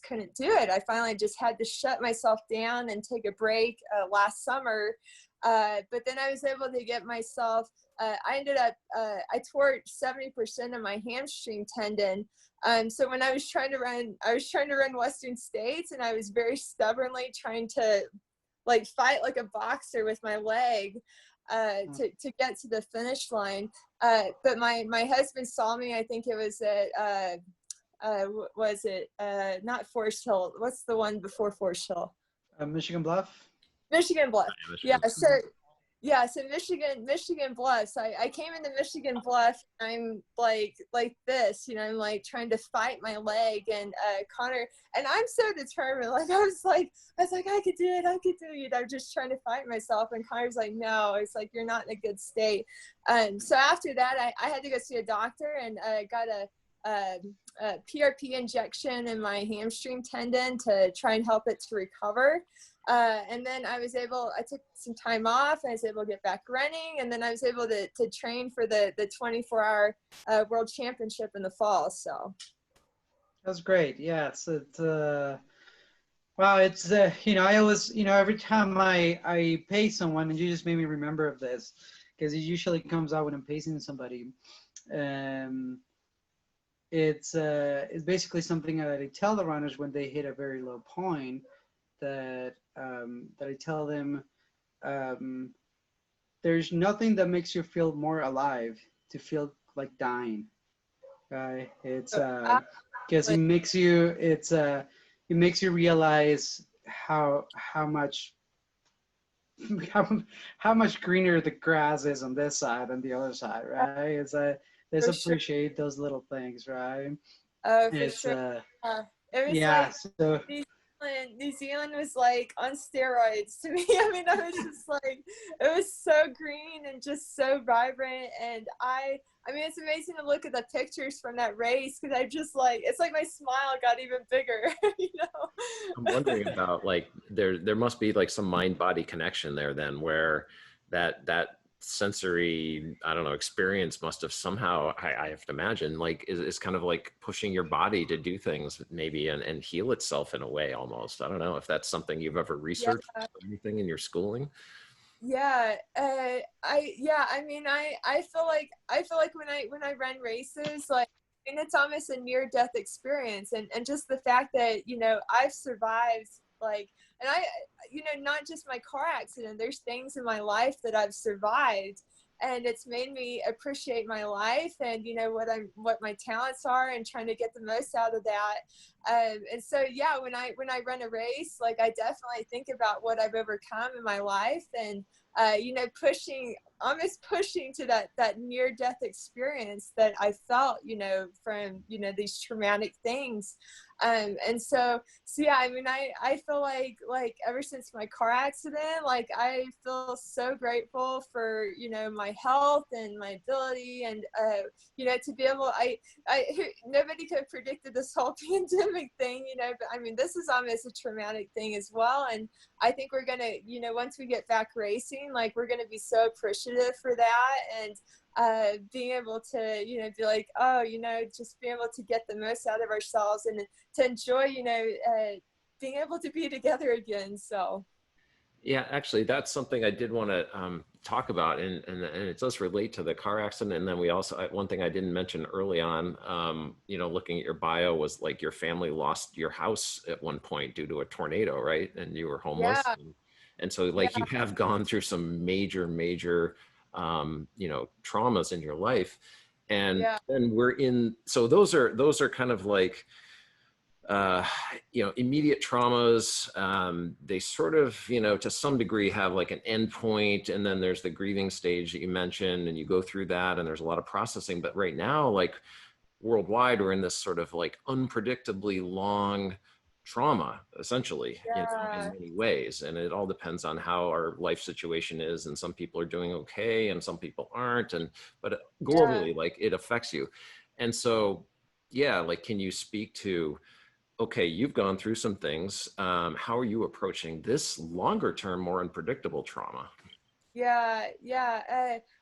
couldn't do it. I finally just had to shut myself down and take a break last summer. But then I was able to get myself, I ended up, I tore 70% of my hamstring tendon. So when I was trying to run Western States, and I was very stubbornly trying to like fight like a boxer with my leg to get to the finish line. But my husband saw me, I think it was at, was it not Forest Hill? What's the one before Forest Hill? Michigan Bluff. Michigan Bluff. Michigan. Yeah. So Michigan Bluff. So I came into Michigan Bluff. I'm like this, you know, I'm like trying to fight my leg, and Connor, and I'm so determined. Like I was like, I could do it. I'm just trying to fight myself. And Connor's like, no, it's like, you're not in a good state. So after that, I had to go see a doctor, and got a PRP injection in my hamstring tendon to try and help it to recover. And then I took some time off. I was able to get back running, and then I was able to train for the 24-hour world championship in the fall. So That's great. Yeah, wow, it's you know, I always, you know, every time I pay someone, and you just made me remember of this, because it usually comes out when I'm pacing somebody. It's basically something that I tell the runners when they hit a very low point, that I tell them, there's nothing that makes you feel more alive to feel like dying, right? It's because it makes you realize how much how much greener the grass is on this side than the other side, right? It's let's appreciate those little things, right? Oh, for sure. It was yeah, like so New Zealand was like on steroids to me. I mean, I was just like, it was so green and just so vibrant. And I mean, it's amazing to look at the pictures from that race, because I just like, it's like my smile got even bigger, you know? I'm wondering about, like, there must be like some mind-body connection there then, where that sensory, I don't know, experience must have somehow, I have to imagine, like is kind of like pushing your body to do things maybe and heal itself in a way almost. I don't know if that's something you've ever researched or anything in your schooling. Yeah, I mean, I feel like when I run races, like, and it's almost a near death experience, and just the fact that, you know, I've survived, like, and you know, not just my car accident, there's things in my life that I've survived, and it's made me appreciate my life, and, you know, what my talents are, and trying to get the most out of that. And so, yeah, when I run a race, like, I definitely think about what I've overcome in my life, and you know, almost pushing to that near death experience that I felt, you know, from, you know, these traumatic things. And so yeah, I mean, I feel like ever since my car accident, like, I feel so grateful for, you know, my health and my ability, and you know, to be able, nobody could have predicted this whole pandemic thing, you know, but I mean, this is almost a traumatic thing as well. And I think we're gonna, you know, once we get back racing, like, we're gonna be so appreciative for that, and being able to, you know, be like, oh, you know, just being able to get the most out of ourselves, and to enjoy, you know, being able to be together again. So Yeah, actually, that's something I did want to talk about, and it does relate to the car accident. And then we also, one thing I didn't mention early on, you know, looking at your bio, was like your family lost your house at one point due to a tornado, right? And you were homeless, yeah, and so like you have gone through some major, you know, traumas in your life, and yeah, then so those are kind of like, you know, immediate traumas. They sort of, you know, to some degree have like an end point, and then there's the grieving stage that you mentioned, and you go through that, and there's a lot of processing. But right now, like, worldwide, we're in this sort of like unpredictably long trauma, essentially, you know, in yeah, many ways. And it all depends on how our life situation is. And some people are doing okay, and some people aren't. But yeah. globally, like, it affects you. And so, yeah, like, can you speak to, okay, you've gone through some things. How are you approaching this longer term, more unpredictable trauma? Yeah.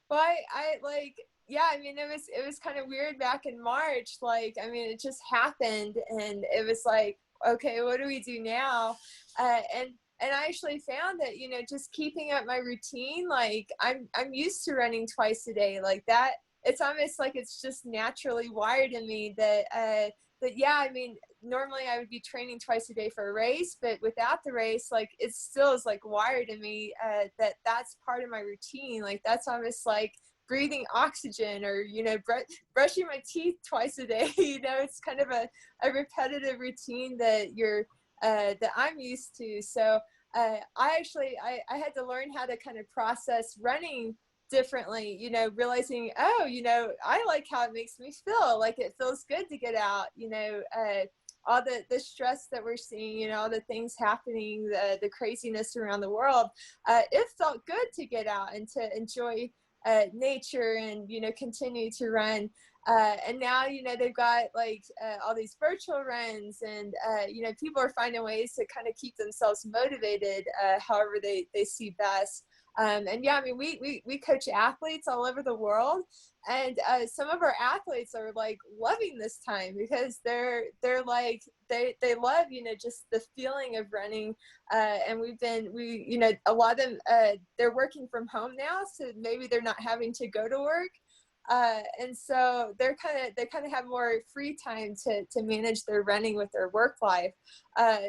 Well, I like, yeah, I mean, it was kind of weird back in March. Like, I mean, it just happened, and it was like, okay, what do we do now? And I actually found that, you know, just keeping up my routine, like I'm used to running twice a day like that. It's almost like it's just naturally wired in me that, but yeah, I mean, normally I would be training twice a day for a race, but without the race, like it still is like wired in me, that that's part of my routine. Like that's almost like breathing oxygen, or, you know, brushing my teeth twice a day. You know, it's kind of a repetitive routine that that I'm used to. So I had to learn how to kind of process running differently, you know, realizing, oh, you know, I like how it makes me feel. Like it feels good to get out, you know, all the stress that we're seeing, you know, all the things happening, the craziness around the world. It felt good to get out and to enjoy nature and, you know, continue to run. And now, you know, they've got like all these virtual runs, and, you know, people are finding ways to kind of keep themselves motivated however they see best. And yeah, I mean, we coach athletes all over the world, and some of our athletes are like loving this time because they're like, they love, you know, just the feeling of running. And you know, a lot of them, they're working from home now, so maybe they're not having to go to work. And so they kind of have more free time to manage their running with their work life.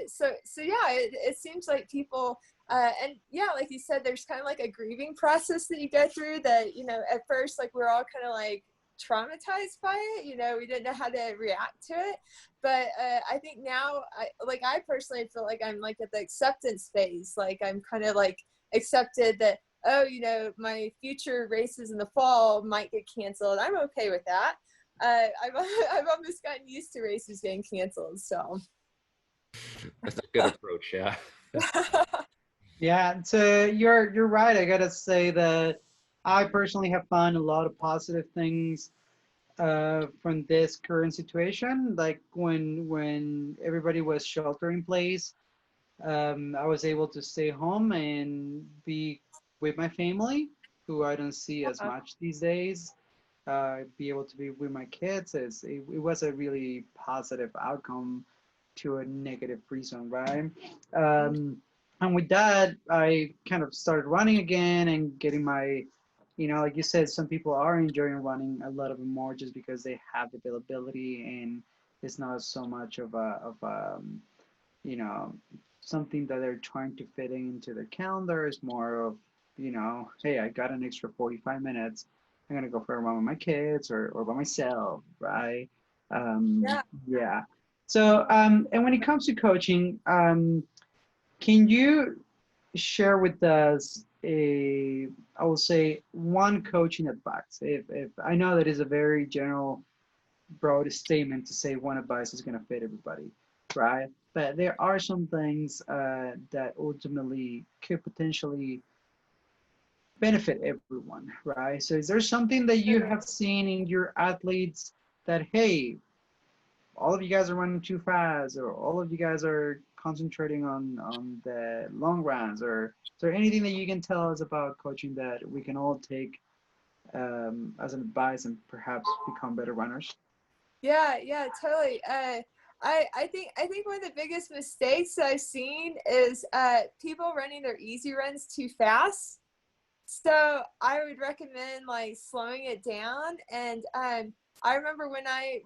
So yeah, it seems like people, and yeah, like you said, there's kind of like a grieving process that you go through that, you know, at first, like we're all kind of like traumatized by it, you know, we didn't know how to react to it. But I think now, I personally feel like I'm like at the acceptance phase. Like I'm kind of like accepted that, oh, you know, my future races in the fall might get canceled. I'm okay with that. I've almost gotten used to races getting canceled. So That's a good approach. Yeah. Yeah, so you're right. I gotta say that I personally have found a lot of positive things from this current situation. Like when everybody was shelter in place, I was able to stay home and be with my family, who I don't see as much these days. Be able to be with my kids. It was a really positive outcome to a negative reason, right? Um, and with that, I kind of started running again and getting my, you know, like you said, some people are enjoying running a lot of them more just because they have the availability and it's not so much of you know, something that they're trying to fit into their calendar. Is more of, you know, hey, I got an extra 45 minutes. I'm gonna go for a run with my kids or by myself, right? yeah. Yeah. So, and when it comes to coaching, can you share with us I will say, one coaching advice? If I know that is a very general, broad statement to say one advice is going to fit everybody, right? But there are some things that ultimately could potentially benefit everyone, right? So is there something that you have seen in your athletes that, hey, all of you guys are running too fast, or all of you guys are concentrating on the long runs, or is there anything that you can tell us about coaching that we can all take as an advice and perhaps become better runners? Yeah, totally. I think one of the biggest mistakes that I've seen is people running their easy runs too fast. So I would recommend like slowing it down. And I remember when I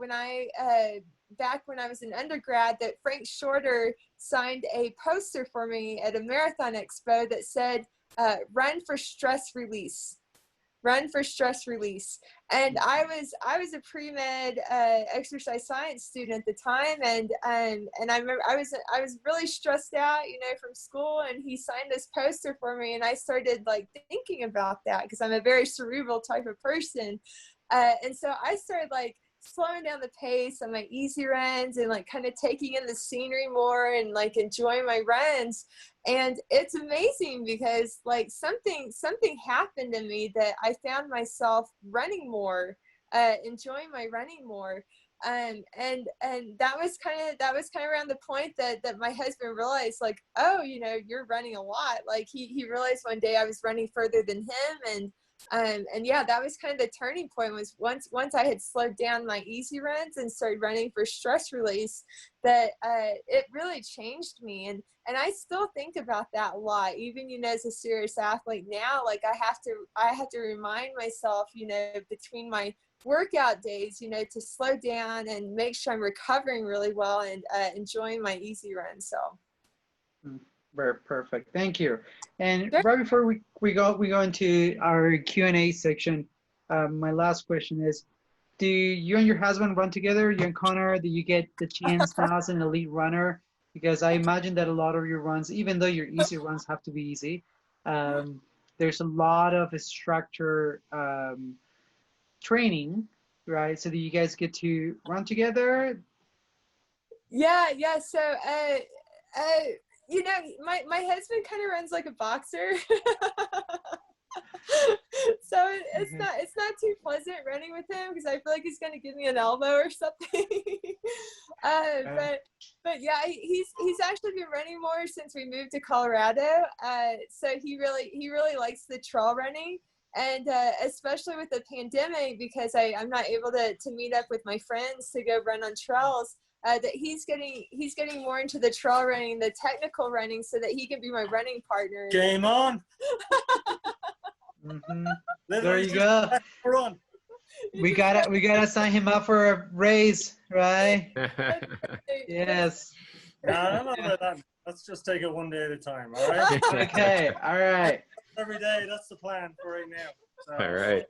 back when I was an undergrad, that Frank Shorter signed a poster for me at a marathon expo that said, "Run for stress release." Run for stress release. And I was a pre-med exercise science student at the time, and I remember I was really stressed out, you know, from school, and he signed this poster for me, and I started like thinking about that because I'm a very cerebral type of person. And so I started like slowing down the pace on my easy runs and like kind of taking in the scenery more and like enjoying my runs. And it's amazing because like something happened in me that I found myself running more, enjoying my running more. And that was kind of around the point that my husband realized, like, oh, you know, you're running a lot. Like he realized one day I was running further than him, And yeah, that was kind of the turning point. Was once I had slowed down my easy runs and started running for stress release, that it really changed me. And I still think about that a lot, even as a serious athlete now. Like I have to remind myself, between my workout days, to slow down and make sure I'm recovering really well and enjoying my easy run. So. Very perfect. Thank you. And Sure. right before we go into our Q&A section, my last question is, do you and your husband run together? You and Connor, do you get the chance now as an elite runner? Because I imagine that a lot of your runs, even though your easy runs have to be easy, there's a lot of structure training, right? So do you guys get to run together? Yeah. So, my husband kind of runs like a boxer. So it's not too pleasant running with him because I feel like he's going to give me an elbow or something. But yeah, he's actually been running more since we moved to Colorado. So he really likes the trail running. And especially with the pandemic, because I'm not able to meet up with my friends to go run on trails, that he's getting more into the trail running, the technical running, so that he can be my running partner. Game on. There you go. Run. We gotta sign him up for a race, right? Yes. No, I don't know about that. Let's just take it one day at a time, all right? Okay, all right. Every day, that's the plan for right now. So, All right.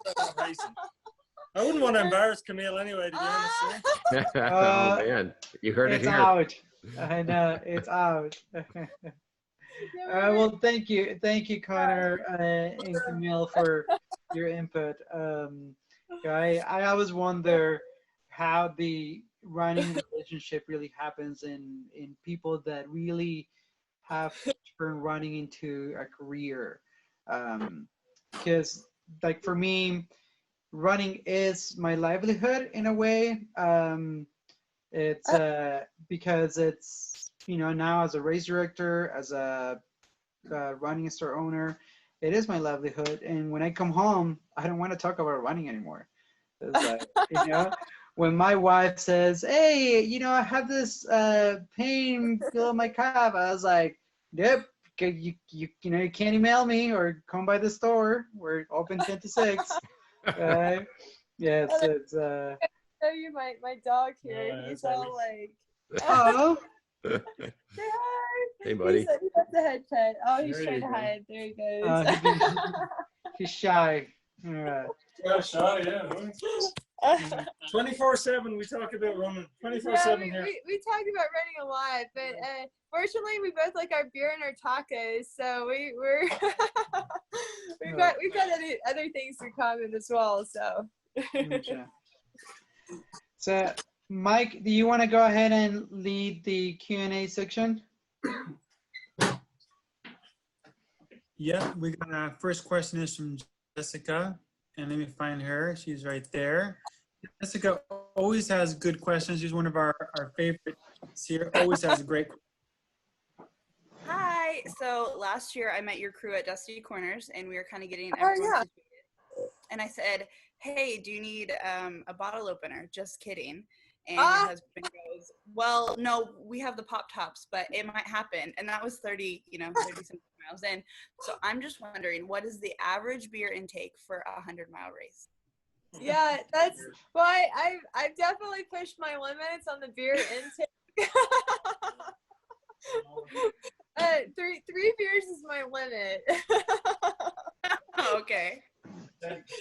I wouldn't want to embarrass Camille anyway, to be honest. Oh man, you heard it It's here. out. I know, it's out. All right, well, thank you, Connor and Camille, for your input. I always wonder how the running relationship really happens in people that really have turned running into a career. Because like for me, running is my livelihood in a way. It's because it's, now as a race director, as a running store owner, it is my livelihood. And when I come home, I don't want to talk about running anymore. It's like, when my wife says, hey, I have this pain below my calf, I was like, yep, you can't email me or come by the store. We're open 10 to 6. Yes, it's Show you my dog here. Yeah, He's that's all like, oh. say hi. Hey, buddy. He got the head pet. Oh, he's There trying you to go. hide. There he goes. He's shy. All right. Yeah, sure, yeah. 24/7, we talk about running. 24/7 here. we talk about running a lot, but fortunately we both like our beer and our tacos, so we're we've got other things in common as well. So. Okay. So, Mike, do you want to go ahead and lead the Q&A section? Yeah, we got first question is from Jessica, and let me find her. She's right there. Jessica always has good questions. She's one of our favorites here. Always has a great. Hi. So last year I met your crew at Dusty Corners, and we were kind of getting Oh, everyone yeah. situated. And I said, hey, do you need a bottle opener? Just kidding. And Ah. your husband goes, well, no, we have the pop tops, but it might happen. And that was 30 something miles in. So I'm just wondering, what is the average beer intake for a 100-mile race? Yeah, that's why I've definitely pushed my limits on the beer intake. Three beers is my limit. Okay.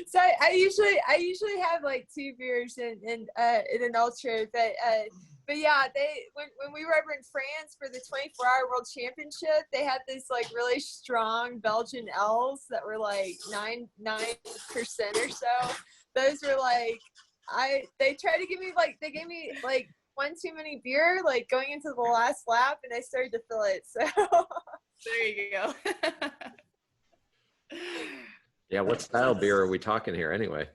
So I usually have like 2 beers in an ultra, but yeah, when we were over in France for the 24-hour world championship, they had this like really strong Belgian L's that were like 9% or so. Those were like, they tried to give me they gave me like one too many beer like going into the last lap, and I started to feel it. So There you go. Yeah, what style beer are we talking here anyway?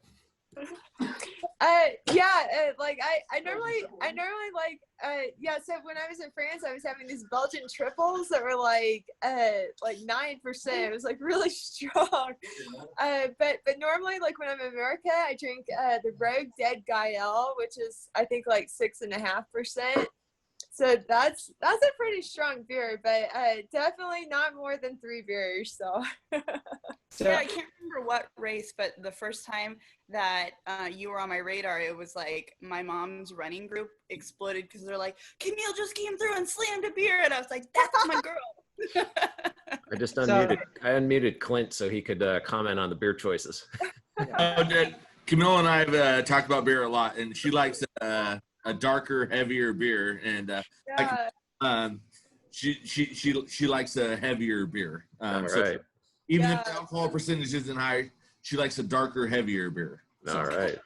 Like I normally like yeah. So when I was in France, I was having these Belgian triples that were like 9%. It was like really strong. But normally, like when I'm in America, I drink the Rogue Dead Gael, which is I think like 6.5%. So that's a pretty strong beer, but definitely not more than 3 beers. So. Yeah, I can't remember what race, but the first time that you were on my radar, it was like my mom's running group exploded because they're like, Camille just came through and slammed a beer, and I was like, that's my girl. I just unmuted Clint so he could comment on the beer choices. Camille and I have talked about beer a lot, and she likes a darker, heavier beer, and she likes a heavier beer. All so right. Even if the alcohol percentage isn't high, she likes a darker, heavier beer. All right.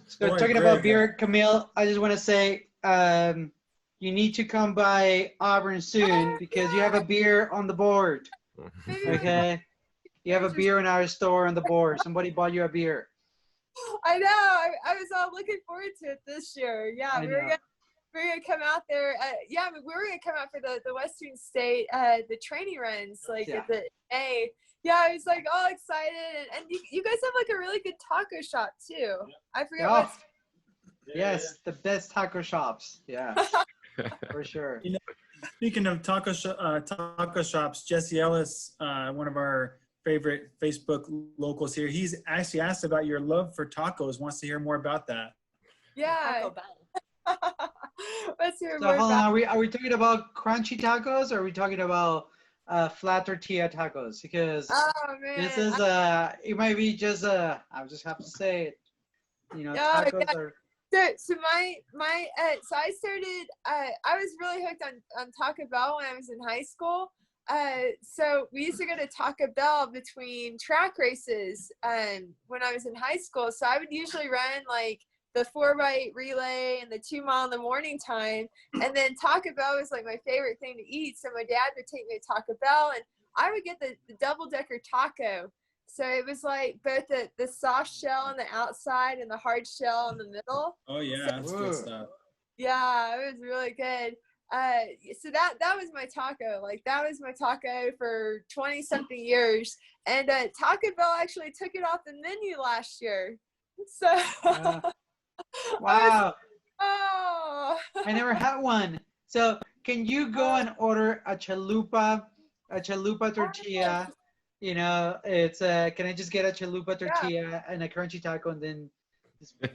So talking about beer, Camille, I just want to say you need to come by Auburn soon because you have a beer on the board. Okay? You have a beer in our store on the board. Somebody bought you a beer. I know. I was all looking forward to it this year. Yeah, we're gonna come out there. We were gonna come out for the Western State the training runs at the A. Yeah, I was like all excited, and you guys have like a really good taco shop too. I forget what. Yes, the best taco shops. Yeah, for sure. You know, speaking of taco shops, Jesse Ellis, one of our favorite Facebook locals here, he's actually asked about your love for tacos. Wants to hear more about that. Yeah. Taco Bell. Let's hear So more hold about. on, are we talking about crunchy tacos or are we talking about flat tortilla tacos? Because Oh man. this is it might be just I just have to say it. You know, Yeah, tacos are. So so I started. I was really hooked on Taco Bell when I was in high school. So we used to go to Taco Bell between track races when I was in high school. So I would usually run like the 4x8 relay and the 2 mile in the morning time. And then Taco Bell was like my favorite thing to eat. So my dad would take me to Taco Bell and I would get the double-decker taco. So it was like both the soft shell on the outside and the hard shell in the middle. Oh yeah, that's good stuff. Yeah, it was really good. So that was my taco. Like that was my taco for 20 something years. And Taco Bell actually took it off the menu last year. So Wow. I never had one. So can you go and order a chalupa tortilla? You know, it's can I just get a chalupa tortilla and a crunchy taco and then just do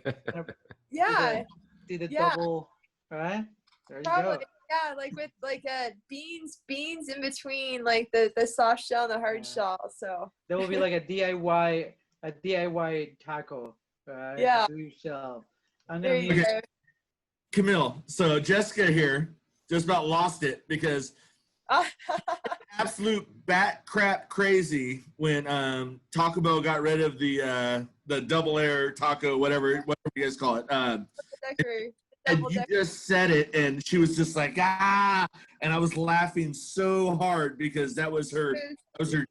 the double, right? There you go. Yeah, like with like beans in between like the soft shell and the hard shell. So that will be like a DIY taco, right? Yeah. Do yourself. there you go. Camille, so Jessica here just about lost it because absolute bat crap crazy when Taco Bell got rid of the double air taco, whatever you guys call it. And you just said it, and she was just like, and I was laughing so hard because that was her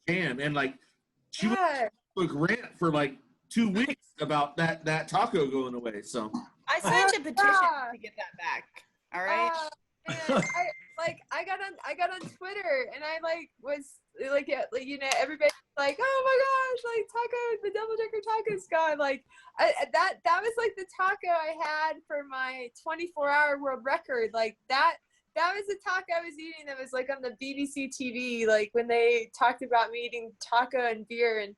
jam, and like she was like rant for like 2 weeks about that taco going away. So I signed a petition to get that back. All right. Man, I got on Twitter and I like was like you know everybody was like, oh my gosh, like taco, the double decker taco's gone. Like that was like the taco I had for my 24-hour world record. Like that was the taco I was eating that was like on the BBC TV, like when they talked about me eating taco and beer. And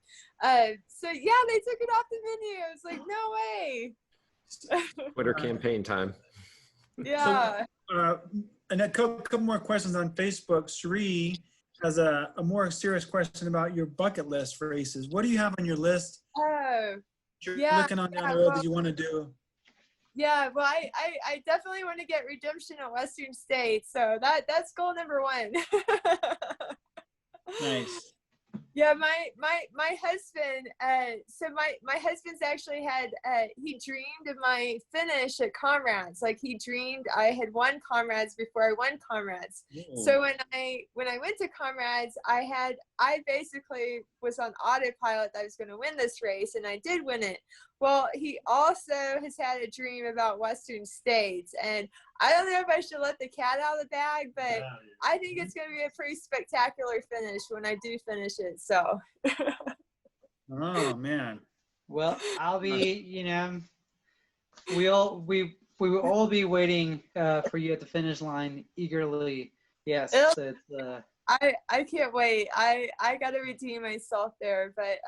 so yeah, they took it off the menu. I was like, no way. Twitter campaign time. Yeah. And a couple more questions on Facebook. Sri has a more serious question about your bucket list for races. What do you have on your list? Oh, You're yeah, looking on down the road that you want to do. Yeah, well, I definitely want to get redemption at Western State, so that's goal number 1. Nice. Yeah, my husband. So my husband's actually had. He dreamed of my finish at Comrades. Like he dreamed I had won Comrades before I won Comrades. Ooh. So when I went to Comrades, I basically was on autopilot that I was going to win this race, and I did win it. Well, he also has had a dream about Western States, and I don't know if I should let the cat out of the bag, but I think it's going to be a pretty spectacular finish when I do finish it. So. Oh man. Well, I'll be, you know, we will all be waiting for you at the finish line eagerly. Yes, it's I can't wait. I gotta redeem myself there, but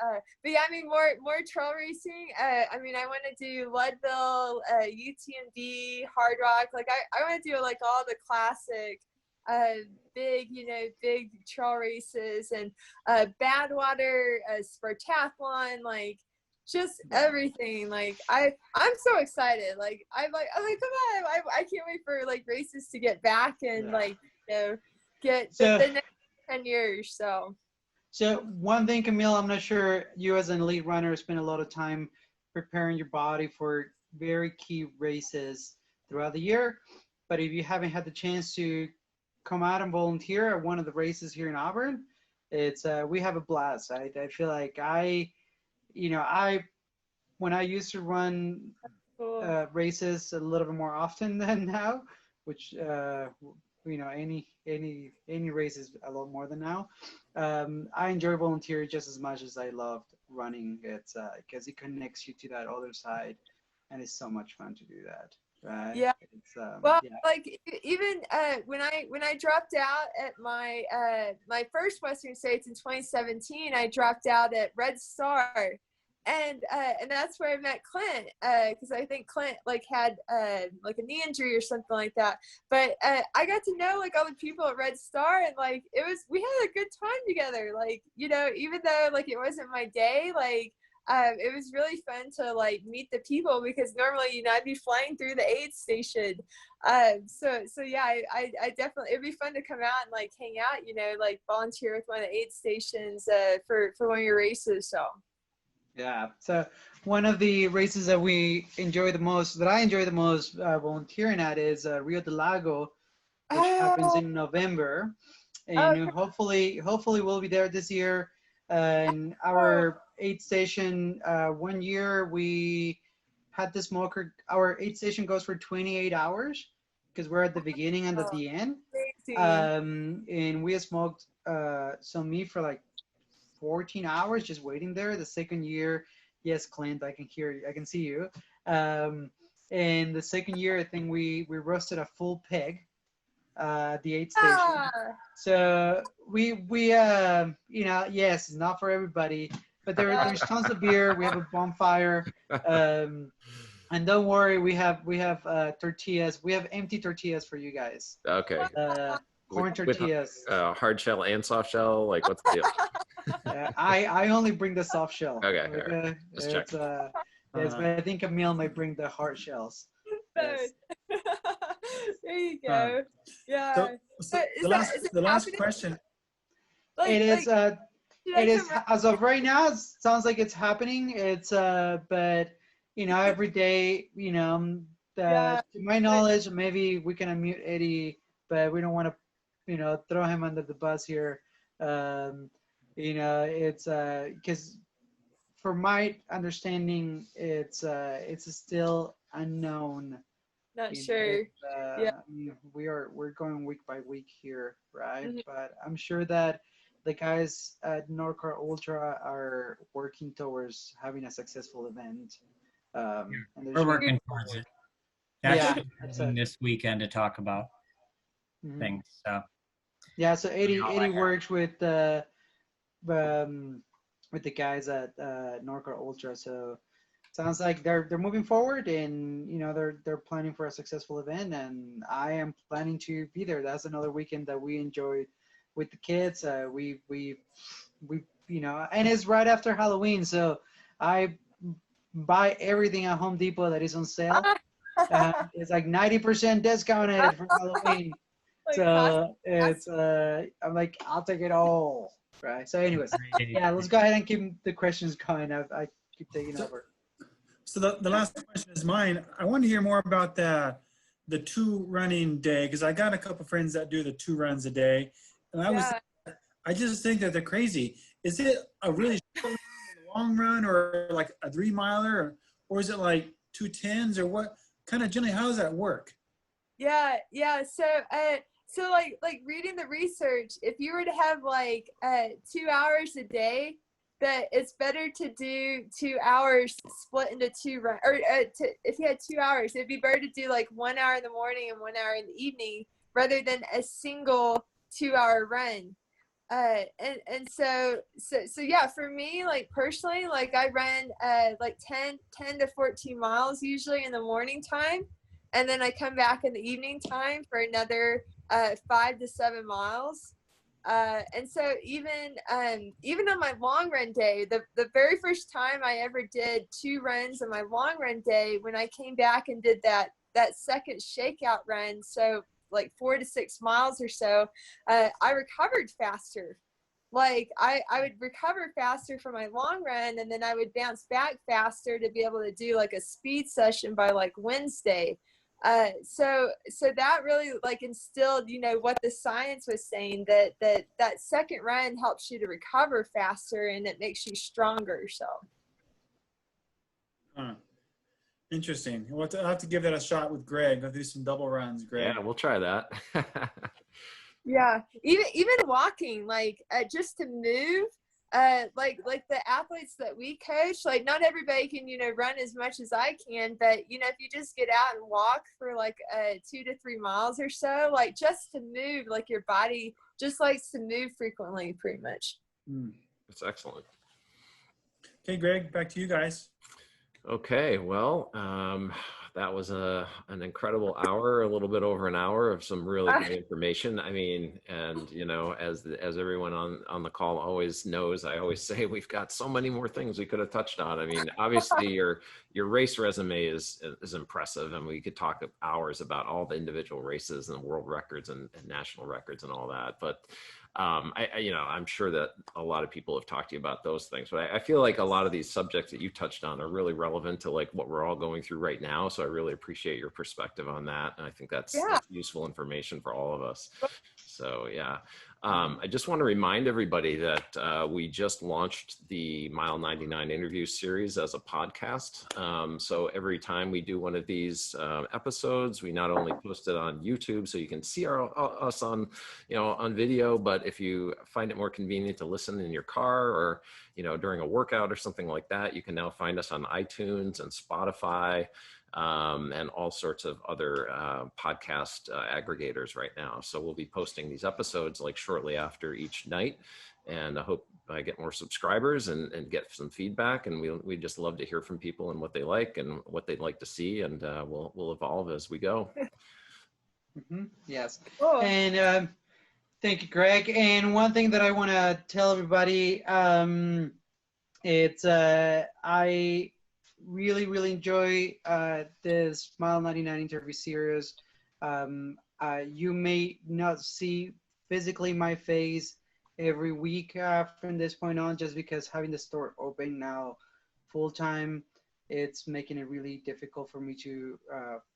yeah, I mean more trail racing. I mean I want to do Leadville, UTMB, Hard Rock. Like I want to do like all the classic, big trail races and Badwater, Spartathlon, like just everything. Like I'm so excited. Like I'm like come on. I can't wait for like races to get back and like get the next 10 years. So one thing, Camille, I'm not sure you as an elite runner spend a lot of time preparing your body for very key races throughout the year. But if you haven't had the chance to come out and volunteer at one of the races here in Auburn, it's we have a blast. I feel like when I used to run races a little bit more often than now, which any race is a lot more than now. I enjoy volunteering just as much as I loved running. It's because it connects you to that other side, and it's so much fun to do that. Right? Yeah. It's, like even when I dropped out at my my first Western States in 2017, I dropped out at Red Star. And that's where I met Clint, because I think Clint like had like a knee injury or something like that. But I got to know like all the people at Red Star, and like we had a good time together. Like even though like it wasn't my day, like it was really fun to like meet the people, because normally I'd be flying through the aid station. So yeah, I definitely, it'd be fun to come out and like hang out, like volunteer with one of the aid stations for one of your races. So. Yeah. So one of the races that I enjoy the most volunteering at is Rio del Lago, which happens in November, and hopefully we'll be there this year. And our aid station, one year we had the smoker. Our aid station goes for 28 hours because we're at the beginning and at the end. And we have smoked some meat for like 14 hours just waiting there. The second year, yes, Clint, I can hear you, I can see you. And the second year, I think we roasted a full pig at the aid station. So we yes, it's not for everybody, but there's tons of beer. We have a bonfire, and don't worry, we have tortillas. We have empty tortillas for you guys. Okay. Corn tortillas. With hard shell and soft shell, like what's the deal? I only bring the soft shell. Okay. Just check. Yes, but I think Camille might bring the hard shells. Yes. There you go. Yeah. So the last question. It is as of right now. It sounds like it's happening. It's but every day, to my knowledge, maybe we can unmute Eddie, but we don't want to, throw him under the bus here. It's because from my understanding, it's still unknown. Not sure. We're going week by week here, right? Mm-hmm. But I'm sure that the guys at NorCal Ultra are working towards having a successful event. And we're working towards it. Actually, this weekend to talk about things. So. Yeah, so Eddie works with the guys at NorCal Ultra, so sounds like they're moving forward, and they're planning for a successful event, and I am planning to be there. That's another weekend that we enjoyed with the kids. We and it's right after Halloween, so I buy everything at Home Depot that is on sale. It's like 90% discounted for Halloween. So it's I'm like, I'll take it all, right? So anyways, yeah, let's go ahead and keep the questions going. I keep taking over. So the last question is mine. I want to hear more about the 2 running day, because I got a couple friends that do the 2 runs a day, and I just think that they're crazy. Is it a really short run, a long run, or like a 3 miler? or is it like 2:10s, or what kind of generally, how does that work? Yeah. So like reading the research, if you were to have like 2 hours a day, that it's better to do 2 hours split into two run, or if you had 2 hours, it'd be better to do like 1 hour in the morning and 1 hour in the evening rather than a single 2-hour run. And so yeah, for me, like personally, like I run like 10 to 14 miles usually in the morning time, and then I come back in the evening time for another 5 to 7 miles. And so even on my long run day, the very first time I ever did 2 runs on my long run day, when I came back and did that second shakeout run, so like 4 to 6 miles or so, I recovered faster. Like I would recover faster for my long run, and then I would bounce back faster to be able to do like a speed session by like Wednesday. So that really like instilled, you know, what the science was saying, that second run helps you to recover faster and it makes you stronger. So. Interesting. I'll have to give that a shot with Greg. I'll do some double runs, Greg. Yeah, we'll try that. Yeah, even walking, like just to move, like the athletes that we coach, like not everybody can, you know, run as much as I can, but you know, if you just get out and walk for like 2 to 3 miles or so, like just to move, like your body just likes to move frequently, pretty much. That's excellent. Okay, Greg, back to you guys. Okay, well, that was an incredible hour, a little bit over an hour of some really good information. I mean, and you know, as everyone on the call always knows, I always say we've got so many more things we could have touched on. I mean, obviously your race resume is impressive, and we could talk hours about all the individual races and world records and national records and all that. But you know, I'm sure that a lot of people have talked to you about those things, but I feel like a lot of these subjects that you touched on are really relevant to like what we're all going through right now. So I really appreciate your perspective on that. And I think that's useful information for all of us. So yeah. I just want to remind everybody that we just launched the Mile 99 interview series as a podcast. So every time we do one of these episodes, we not only post it on YouTube so you can see us on, you know, on video, but if you find it more convenient to listen in your car or, you know, during a workout or something like that, you can now find us on iTunes and Spotify. And all sorts of other podcast aggregators right now. So we'll be posting these episodes like shortly after each night. And I hope I get more subscribers and get some feedback. And we just love to hear from people and what they like and what they'd like to see. And we'll evolve as we go. Yes. Cool. And thank you, Greg. And one thing that I want to tell everybody, it's I really enjoy this Mile 99 interview series. You may not see physically my face every week from this point on, just because having the store open now full time, it's making it really difficult for me to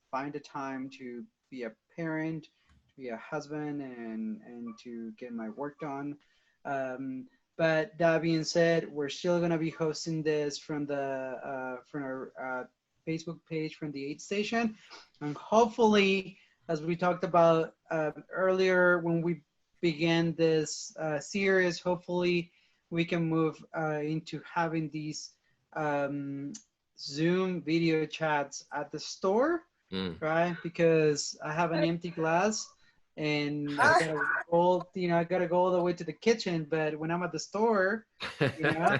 find a time to be a parent, to be a husband, and to get my work done. But that being said, we're still going to be hosting this from our Facebook page from the 8th Station. And hopefully, as we talked about earlier when we began this series, hopefully we can move into having these Zoom video chats at the store, right? Because I have an empty glass. And I gotta go all the way to the kitchen. But when I'm at the store, you know,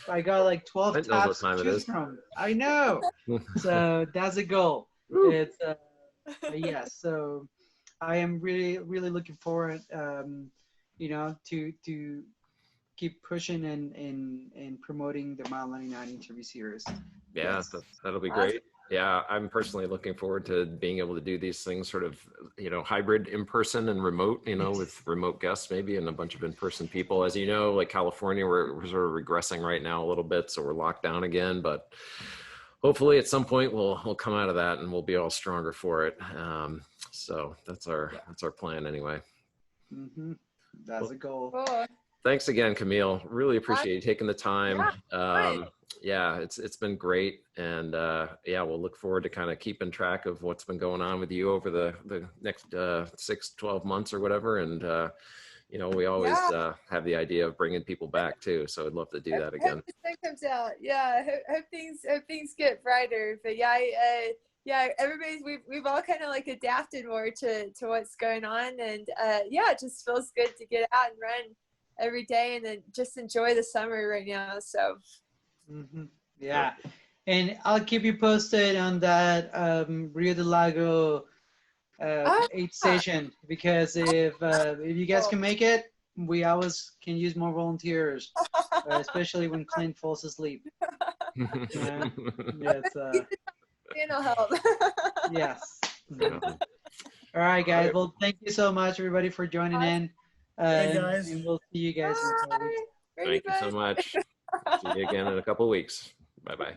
I got like 12 tabs to choose from. I know. So that's the goal. It's yes. So I am really looking forward, you know, to keep pushing and promoting the Mile 99 interview series. Yeah, yes. that'll be great. Yeah, I'm personally looking forward to being able to do these things sort of, you know, hybrid in person and remote, you know, with remote guests maybe and a bunch of in-person people. As you know, like California, we're sort of regressing right now a little bit, so we're locked down again, but hopefully at some point we'll come out of that and we'll be all stronger for it. So that's our plan anyway. That's a goal. Cool. thanks again, Camille. Really appreciate you taking the time. Yeah, Yeah, it's been great, and yeah, we'll look forward to kind of keeping track of what's been going on with you over the next 6-12 months or whatever. And you know, we always have the idea of bringing people back too, so I'd love to do that again. Hope the sun comes out. Yeah, hope things get brighter. But yeah, yeah, everybody's we've all kind of like adapted more to what's going on, and yeah, it just feels good to get out and run every day, and then just enjoy the summer right now. So. Yeah, and I'll keep you posted on that Rio de Lago 8th station, because if you guys can make it, we always can use more volunteers, especially when Clint falls asleep. Yeah, it's, I'll help. yes. All right, guys. Well, thank you so much, everybody, for joining in. Hey, guys. And we'll see you guys in a couple weeks. Thank you so much. See you again in a couple of weeks. Bye-bye.